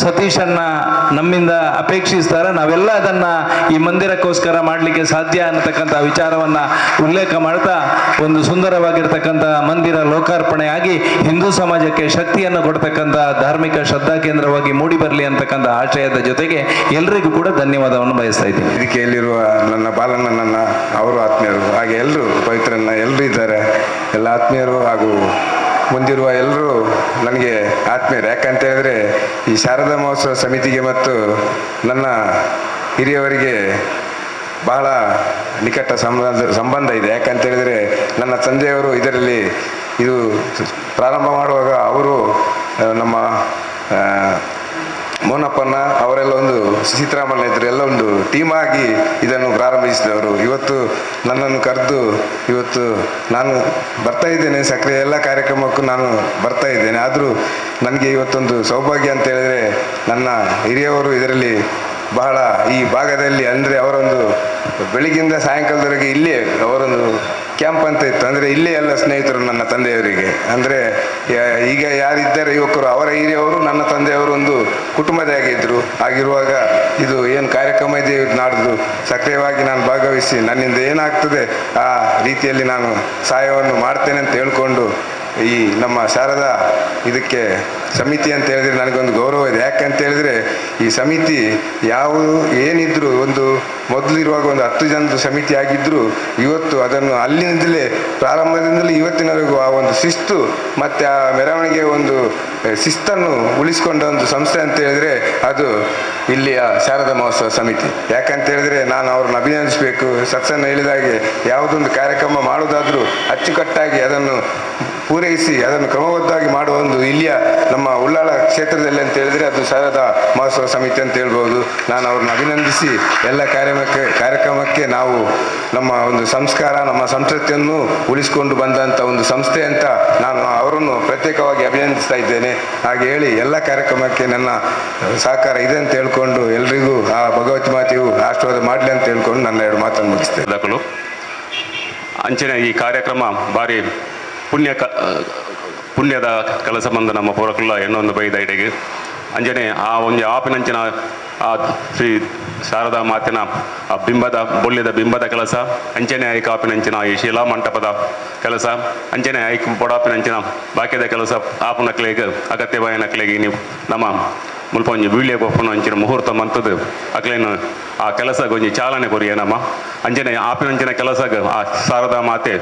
[SPEAKER 7] ಸತೀಶಣ್ಣ ನಮ್ಮಿಂದ ಅಪೇಕ್ಷಿಸ್ತಾರೆ, ನಾವೆಲ್ಲ ಅದನ್ನ ಈ ಮಂದಿರಕ್ಕೋಸ್ಕರ ಮಾಡಲಿಕ್ಕೆ ಸಾಧ್ಯ ಅನ್ನತಕ್ಕಂಥ ವಿಚಾರವನ್ನ ಉಲ್ಲೇಖ ಮಾಡ್ತಾ ಒಂದು ಸುಂದರವಾಗಿರ್ತಕ್ಕಂಥ ಮಂದಿರ ಲೋಕಾರ್ಪಣೆ ಆಗಿ ಹಿಂದೂ ಸಮಾಜಕ್ಕೆ ಶಕ್ತಿಯನ್ನು ಕೊಡ್ತಕ್ಕಂಥ ಧಾರ್ಮಿಕ ಶ್ರದ್ಧಾ ಕೇಂದ್ರವಾಗಿ ಮೂಡಿ ಬರಲಿ ಅಂತಕ್ಕಂಥ ಆಶಯದ ಜೊತೆಗೆ ಎಲ್ರಿಗೂ ಕೂಡ ಧನ್ಯವಾದವನ್ನು ಬಯಸ್ತಾ ಇದ್ದೀನಿ.
[SPEAKER 8] ವೇದಿಕೆಯಲ್ಲಿರುವ ನನ್ನ ಬಾಲಣ್ಣನನ್ನ ಅವರು ಆತ್ಮೀಯರು, ಹಾಗೆ ಎಲ್ಲರೂ ಪವಿತ್ರನ್ನ ಎಲ್ಲರೂ ಇದ್ದಾರೆ, ಎಲ್ಲ ಆತ್ಮೀಯರು ಹಾಗೂ ಮುಂದಿರುವ ಎಲ್ಲರೂ ನನಗೆ ಆತ್ಮೀಯರು. ಯಾಕಂತ ಹೇಳಿದ್ರೆ ಈ ಶಾರದಾ ಮಹೋತ್ಸವ ಸಮಿತಿಗೆ ಮತ್ತು ನನ್ನ ಹಿರಿಯವರಿಗೆ ಬಹಳ ನಿಕಟ ಸಂಬಂಧ ಇದೆ. ಯಾಕಂತ ಹೇಳಿದರೆ ನನ್ನ ತಂದೆಯವರು ಇದರಲ್ಲಿ ಇದು ಪ್ರಾರಂಭ ಮಾಡುವಾಗ ಅವರು ನಮ್ಮ ಮೋನಪ್ಪನ ಅವರೆಲ್ಲ ಒಂದು ಸೀತಾರಾಮಣ್ಣ ಇದ್ದರು, ಎಲ್ಲ ಒಂದು ಟೀಮ್ ಆಗಿ ಇದನ್ನು ಪ್ರಾರಂಭಿಸಿದವರು. ಇವತ್ತು ನನ್ನನ್ನು ಕರೆದು ಇವತ್ತು ನಾನು ಬರ್ತಾ ಇದ್ದೇನೆ, ಸಕ್ರಿಯ ಎಲ್ಲ ಕಾರ್ಯಕ್ರಮಕ್ಕೂ ನಾನು ಬರ್ತಾ ಇದ್ದೇನೆ. ಆದರೂ ನನಗೆ ಇವತ್ತೊಂದು ಸೌಭಾಗ್ಯ ಅಂತ ಹೇಳಿದರೆ ನನ್ನ ಹಿರಿಯವರು ಇದರಲ್ಲಿ ಬಹಳ ಈ ಭಾಗದಲ್ಲಿ ಅಂದರೆ ಅವರೊಂದು ಬೆಳಿಗ್ಗಿಂದ ಸಾಯಂಕಾಲದವರೆಗೆ ಇಲ್ಲೇ ಅವರೊಂದು ಕ್ಯಾಂಪ್ ಅಂತ ಇತ್ತು. ಅಂದರೆ ಇಲ್ಲೇ ಎಲ್ಲ ಸ್ನೇಹಿತರು ನನ್ನ ತಂದೆಯವರಿಗೆ. ಅಂದರೆ ಈಗ ಯಾರಿದ್ದಾರೆ ಯುವಕರು ಅವರ ಹಿರಿಯವರು ನನ್ನ ತಂದೆಯವರು ಒಂದು ಕುಟುಂಬದಾಗಿದ್ದರು. ಆಗಿರುವಾಗ ಇದು ಏನು ಕಾರ್ಯಕ್ರಮ ಇದೆ ನಾಡ್ದು ಸಕ್ರಿಯವಾಗಿ ನಾನು ಭಾಗವಹಿಸಿ ನನ್ನಿಂದ ಏನಾಗ್ತದೆ ಆ ರೀತಿಯಲ್ಲಿ ನಾನು ಸಹಾಯವನ್ನು ಮಾಡ್ತೇನೆ ಅಂತ ಹೇಳ್ಕೊಂಡು ಈ ನಮ್ಮ ಶಾರದಾ ಇದಕ್ಕೆ ಸಮಿತಿ ಅಂತ ಹೇಳಿದರೆ ನನಗೊಂದು ಗೌರವ ಇದೆ. ಯಾಕಂತ ಹೇಳಿದರೆ ಈ ಸಮಿತಿ ಯಾವುದು ಏನಿದ್ರು ಒಂದು ಮೊದಲಿರುವಾಗ ಒಂದು 10 ಜನದ ಸಮಿತಿ ಆಗಿದ್ದರೂ ಇವತ್ತು ಅದನ್ನು ಅಲ್ಲಿಂದಲೇ ಪ್ರಾರಂಭದಿಂದಲೇ ಇವತ್ತಿನವರೆಗೂ ಆ ಒಂದು ಶಿಸ್ತು ಮತ್ತು ಆ ಮೆರವಣಿಗೆ ಒಂದು ಶಿಸ್ತನ್ನು ಉಳಿಸಿಕೊಂಡ ಒಂದು ಸಂಸ್ಥೆ ಅಂತ ಹೇಳಿದರೆ ಅದು ಇಲ್ಲಿಯ ಶಾರದಾ ಮಹೋತ್ಸವ ಸಮಿತಿ. ಯಾಕಂತ ಹೇಳಿದರೆ ನಾನು ಅವ್ರನ್ನ ಅಭಿನಂದಿಸಬೇಕು. ಸತ್ಸನ್ನ ಹೇಳಿದಾಗೆ ಯಾವುದೊಂದು ಕಾರ್ಯಕ್ರಮ ಮಾಡುವುದಾದರೂ ಅಚ್ಚುಕಟ್ಟಾಗಿ ಅದನ್ನು ಪೂರೈಸಿ ಅದನ್ನು ಕ್ರಮಬದ್ಧವಾಗಿ ಮಾಡುವ ಒಂದು ಇಲ್ಲಿಯ ನಮ್ಮ ಉಳ್ಳಾಳ ಕ್ಷೇತ್ರದಲ್ಲಿ ಅಂತ ಹೇಳಿದರೆ ಅದು ಶಾರದಾ ಮಹೋತ್ಸವ ಸಮಿತಿ ಅಂತ ಹೇಳ್ಬೋದು. ನಾನು ಅವ್ರನ್ನ ಅಭಿನಂದಿಸಿ ಎಲ್ಲ ಕಾರ್ಯಕ್ರಮಕ್ಕೆ ನಾವು ನಮ್ಮ ಒಂದು ಸಂಸ್ಕಾರ ನಮ್ಮ ಸಂಸ್ಕೃತಿಯನ್ನು ಉಳಿಸಿಕೊಂಡು ಬಂದಂಥ ಒಂದು ಸಂಸ್ಥೆ ಅಂತ ನಾನು ಅವರನ್ನು ಪ್ರತ್ಯೇಕವಾಗಿ ಅಭಿನಂದಿಸ್ತಾ ಇದ್ದೇನೆ. ಹಾಗೆ ಹೇಳಿ ಎಲ್ಲ ಕಾರ್ಯಕ್ರಮಕ್ಕೆ ನನ್ನ ಸಹಕಾರ ಇದೆ ಅಂತ ಹೇಳ್ಕೊಂಡು ಎಲ್ರಿಗೂ ಆ ಭಗವತಿ ಮಾತೆಯು ಆಶೀರ್ವಾದ ಮಾಡಲಿ ಅಂತ ಹೇಳ್ಕೊಂಡು ನನ್ನ 2 ಮಾತನ್ನು ಮುಗಿಸ್ತೇನೆ.
[SPEAKER 9] ಅಂಚನೆ ಈ ಕಾರ್ಯಕ್ರಮ ಭಾರಿ ಪುಣ್ಯದ ಕೆಲಸ ಬಂದು ನಮ್ಮ ಪೂರಕಲ್ಲ ಎನ್ನೊಂದು ಬೈದ ಇಡೆಗೆ ಅಂಜನೆ ಆ ಒಂದು ಆಪಿನಂಚಿನ ಆ ಶ್ರೀ ಶಾರದಾ ಮಾತಿನ ಆ ಬೊಳ್ಳಿದ ಬಿಂಬದ ಕೆಲಸ ಅಂಚನೆ ಐಕ ಆಪಿನಂಚಿನ ಈ ಶಿಲಾ ಮಂಟಪದ ಕೆಲಸ ಅಂಚನೆ ಐಕ ಪೊಡಾಪಿನಂಚಿನ ಬಾಕ್ಯದ ಕೆಲಸ ಆಪುನಕ್ಲೆಗೆ ಅಗತ್ಯವಾಯನಕ್ಲೆಗೆ ನೀವು ನಮ್ಮ ಮುಲ್ಪ ಒಂಜಿ ವೀಳ್ಯ ಗೊಪ್ಪನ ಅಂಚಿನ ಮುಹೂರ್ತ ಮಂತದ್ದು ಅಕ್ಲೇನು ಆ ಕೆಲಸ ಒಂಜಿ ಚಾಲನೆ ಕೊರಿಯ ನಮ್ಮ ಅಂಜನೆ ಆಪಿನಂಚಿನ ಕೆಲಸಗ ಆ ಶಾರದಾ ಮಾತೆ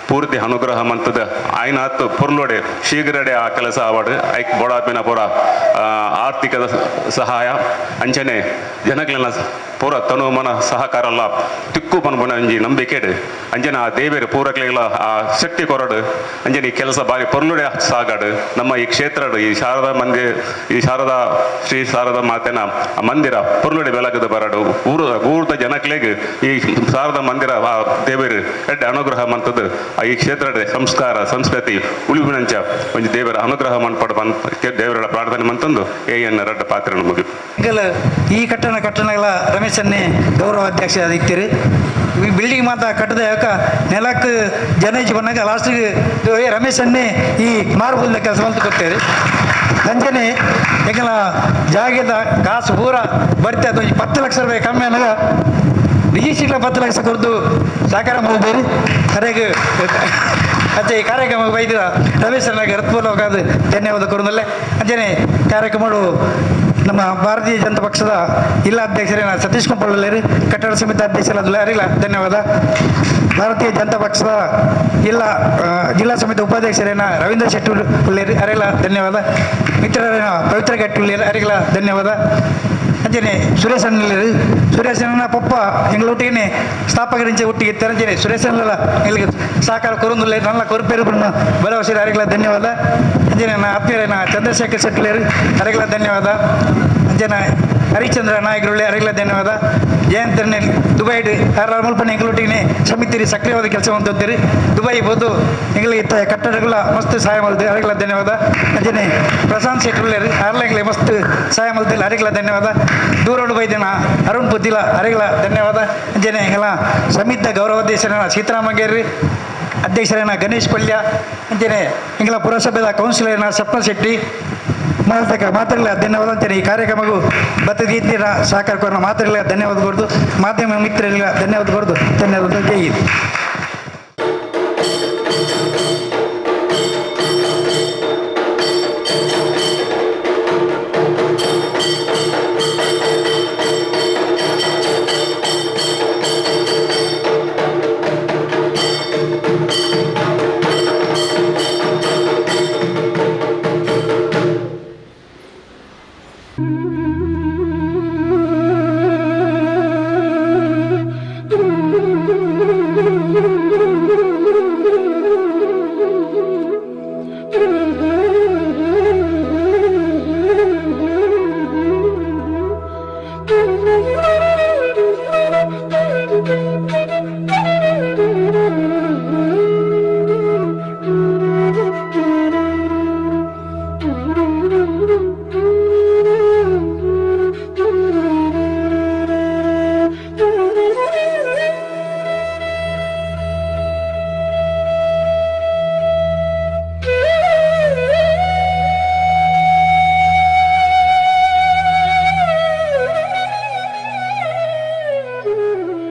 [SPEAKER 9] ಪೂರ್ತಿ ಅನುಗ್ರಹ ಮಂತದ ಆಯ್ನ ಹತ್ತು ಪುರ್ಲೋಡೆ ಶೀಘ್ರಡೆ ಆ ಕೆಲಸ ಆವಾಡು ಐಕ್ ಬೋಡಾಪಿನ ಪೂರ ಆರ್ಥಿಕ ಸಹಾಯ ಅಂಚನೆ ಜನಗಳನ್ನ ಪೂರ ತನು ಮನ ಸಹಕಾರ ಎಲ್ಲ ತಿಕ್ಕು ಪನ್ಪುನ ಅಂಜಿ ನಂಬಿಕೆಡು ಅಂಜನ ಆ ದೇವೇರು ಪೂರಕ್ಲೆಲ್ಲ ಆ ಶಕ್ತಿ ಕೊರಡು ಅಂಜನೆ ಈ ಕೆಲಸ ಬಾರಿ ಪೊರ್ಲುಡೆ ಸಾಗಾಡು ನಮ್ಮ ಈ ಕ್ಷೇತ್ರ ಈ ಶಾರದಾ ಈ ಶಾರದಾ ಶ್ರೀ ಶಾರದಾ ಮಾತೆನ ಮಂದಿರ ಪೊರ್ಲುಡೆ ಬೆಳಗದ ಬರಡು ಊರ್ದ ಜನಕ್ಲೆಗೆ ಈ ಶಾರದಾ ಮಂದಿರ ಆ ದೇವೇರು ಎಡ್ಡೆ ಅನುಗ್ರಹ ಮಂತದ್ದು ಈ ಕ್ಷೇತ್ರದ ಸಂಸ್ಕಾರ ಸಂಸ್ಕೃತಿ ಉಳಿವಿನಂಚ ಒಂದು ದೇವರ ಅನುಗ್ರಹ ಮನ್ಪಡ ದೇವರ ಪ್ರಾರ್ಥನೆ ಮಂತಂದು ಏಯನ್ನ ರಡ್ಡ ಪಾತ್ರ ಮುಗಿ
[SPEAKER 1] ಈ ಕಟ್ಟಣಗಳ ರಮೇಶನ್ನೇ ಗೌರವ ಅಧ್ಯಕ್ಷ ಇರ್ತೀರಿ. ಈ ಬಿಲ್ಡಿಂಗ್ ಮಾತ್ರ ಕಟ್ಟದ ಯಾಕ ನೆಲಕ್ಕೆ ಜನ ಬಂದಾಗ ಲಾಸ್ಟಿಗೆ ರಮೇಶನ್ನೇ ಈ ಮಾರ್ಬುಲ್ದ ಕೆಲಸ ಅಂತ ಕೊಡ್ತೇವೆ. ಅಂಜನೆ ಹೆಂಗಲ ಜಾಗದ ಕಾಸು ಪೂರ ಬರ್ತೆ ಅದು 10 ಲಕ್ಷ ರೂಪಾಯಿ ಕಮ್ಮಿ ಅನ್ನಗ ರಿಜಿಸ್ಟ್ರಿಗಳ 10 ಲಕ್ಷ ಕೊಡ್ದು ಸಹಕಾರ ಮಾಡಿದ್ದೀರಿ. ಕರೆಗೆ ಅದೇ ಈ ಕಾರ್ಯಕ್ರಮ ವೈದ್ಯ ರಮೇಶನಾಗಿ ಹೃತ್ಪೂರ್ವಕವಾದ ಧನ್ಯವಾದ ಕೊಡೋದಲ್ಲೇ ಅಂಜನೆ ಕಾರ್ಯಕ್ರಮ ನಮ್ಮ ಭಾರತೀಯ ಜನತಾ ಪಕ್ಷದ ಜಿಲ್ಲಾ ಅಧ್ಯಕ್ಷರೇನ ಸತೀಶ್ ಕುಂಪಳ್ಳಿ ಕಟ್ಟಡ ಸಮಿತಿ ಅಧ್ಯಕ್ಷರಾದ ಅರಿಲ್ಲ ಧನ್ಯವಾದ. ಭಾರತೀಯ ಜನತಾ ಪಕ್ಷದ ಜಿಲ್ಲಾ ಸಮಿತಿ ಉಪಾಧ್ಯಕ್ಷರೇನ ರವೀಂದ್ರ ಶೆಟ್ಟಿ ಉಳ್ಳೇರಿ ಅರಿಲ್ಲ ಧನ್ಯವಾದ. ಮಿತ್ರರೇನ ಪವಿತ್ರ ಗಟ್ಟಿ ಅರಿಲ್ಲ ಧನ್ಯವಾದ. ಅಂಜನೆ ಸುರೇಶನ ಪಪ್ಪ ಎಂಗಳೊಟ್ಟಿಗೆ ಸ್ಥಾಪಕರಿಂಚೆ ಒಟ್ಟಿಗೆ ತೆರಂಜನೆ ಸುರೇಶನೆಲ್ಲ ಎಲ್ಲಿಗೆ ಸಹಕಾರ ಕೊರೊಂದುಲ್ಲ ನನ್ನ ಕೊರಪೇರು ಭರವಸೆ ಅರಿಗಳ ಧನ್ಯವಾದ. ಅಂಜನೆ ನನ್ನ ಆತ್ಮೀಯರೇನ ಚಂದ್ರಶೇಖರ್ ಶೆಟ್ಲೇರು ಅರಿಗಳ ಧನ್ಯವಾದ. ಅಂಜನ ಹರಿಶ್ಚಂದ್ರ ನಾಯಕರುಳ್ಳಿ ಅರಿಗಳ ಧನ್ಯವಾದ. ಜಯಂತನೇ ದುಬೈ ಮುಲ್ಪನೆ ಎಂಗಳೊಟ್ಟಿಗೆ ಸಮಿತಿರಿ ಸಕ್ರಿಯವಾದ ಕೆಲಸ ಹೊಂದುತ್ತೀರಿ. ದುಬೈ ಬೋದು ಎಂಗಳಿಗೆ ಕಟ್ಟಡಗಳ ಮಸ್ತ್ ಸಹಾಯ ಮಾಡಿದೆ ಅರಿಗಳ ಧನ್ಯವಾದ. ಅಂಜನೆ ಪ್ರಶಾಂತ್ ಶೆಟ್ಟಿ ಅರ್ಲೆಂಗ್ಲೆ ಮಸ್ತ್ ಸಹಾಯ ಮಾಡಿಲ್ಲ ಅರಿಗಳ ಧನ್ಯವಾದ. ದೂರೋಡು ಬೈದಿನ ಅರುಣ್ ಪುದ್ದಿಲ ಅರಿಗಳ ಧನ್ಯವಾದ. ಅಂಜನೆ ಎಲ್ಲ ಸಮಿತ ಗೌರವಾಧ್ಯಕ್ಷರೇನ ಸೀತಾರಾಮಗೇರಿ ಅಧ್ಯಕ್ಷರೇನ ಗಣೇಶ್ ಪಲ್ಯ ಅಂಜನೆ ಎಂಗಳ ಪುರಸಭೆಯ ಕೌನ್ಸಿಲರ್ನ ಸಪ್ನ ಶೆಟ್ಟಿ ಮಾತಾಡಲಿಲ್ಲ ಧನ್ಯವಾದ ಅಂತೇಳಿ ಈ ಕಾರ್ಯಕ್ರಮಕ್ಕೂ ಬತ್ತಗೀತಿನ ಸಹಕಾರ ಕೊರ ಮಾತಾಡಲಿಲ್ಲ ಧನ್ಯವಾದ ಕೊಡ್ದು ಮಾಧ್ಯಮ ಮಿತ್ರರಿಲ್ಲ ಧನ್ಯವಾದ ಕೊಡ್ದು ಧನ್ಯವಾದ ಜೈ ಹಿಂದ್.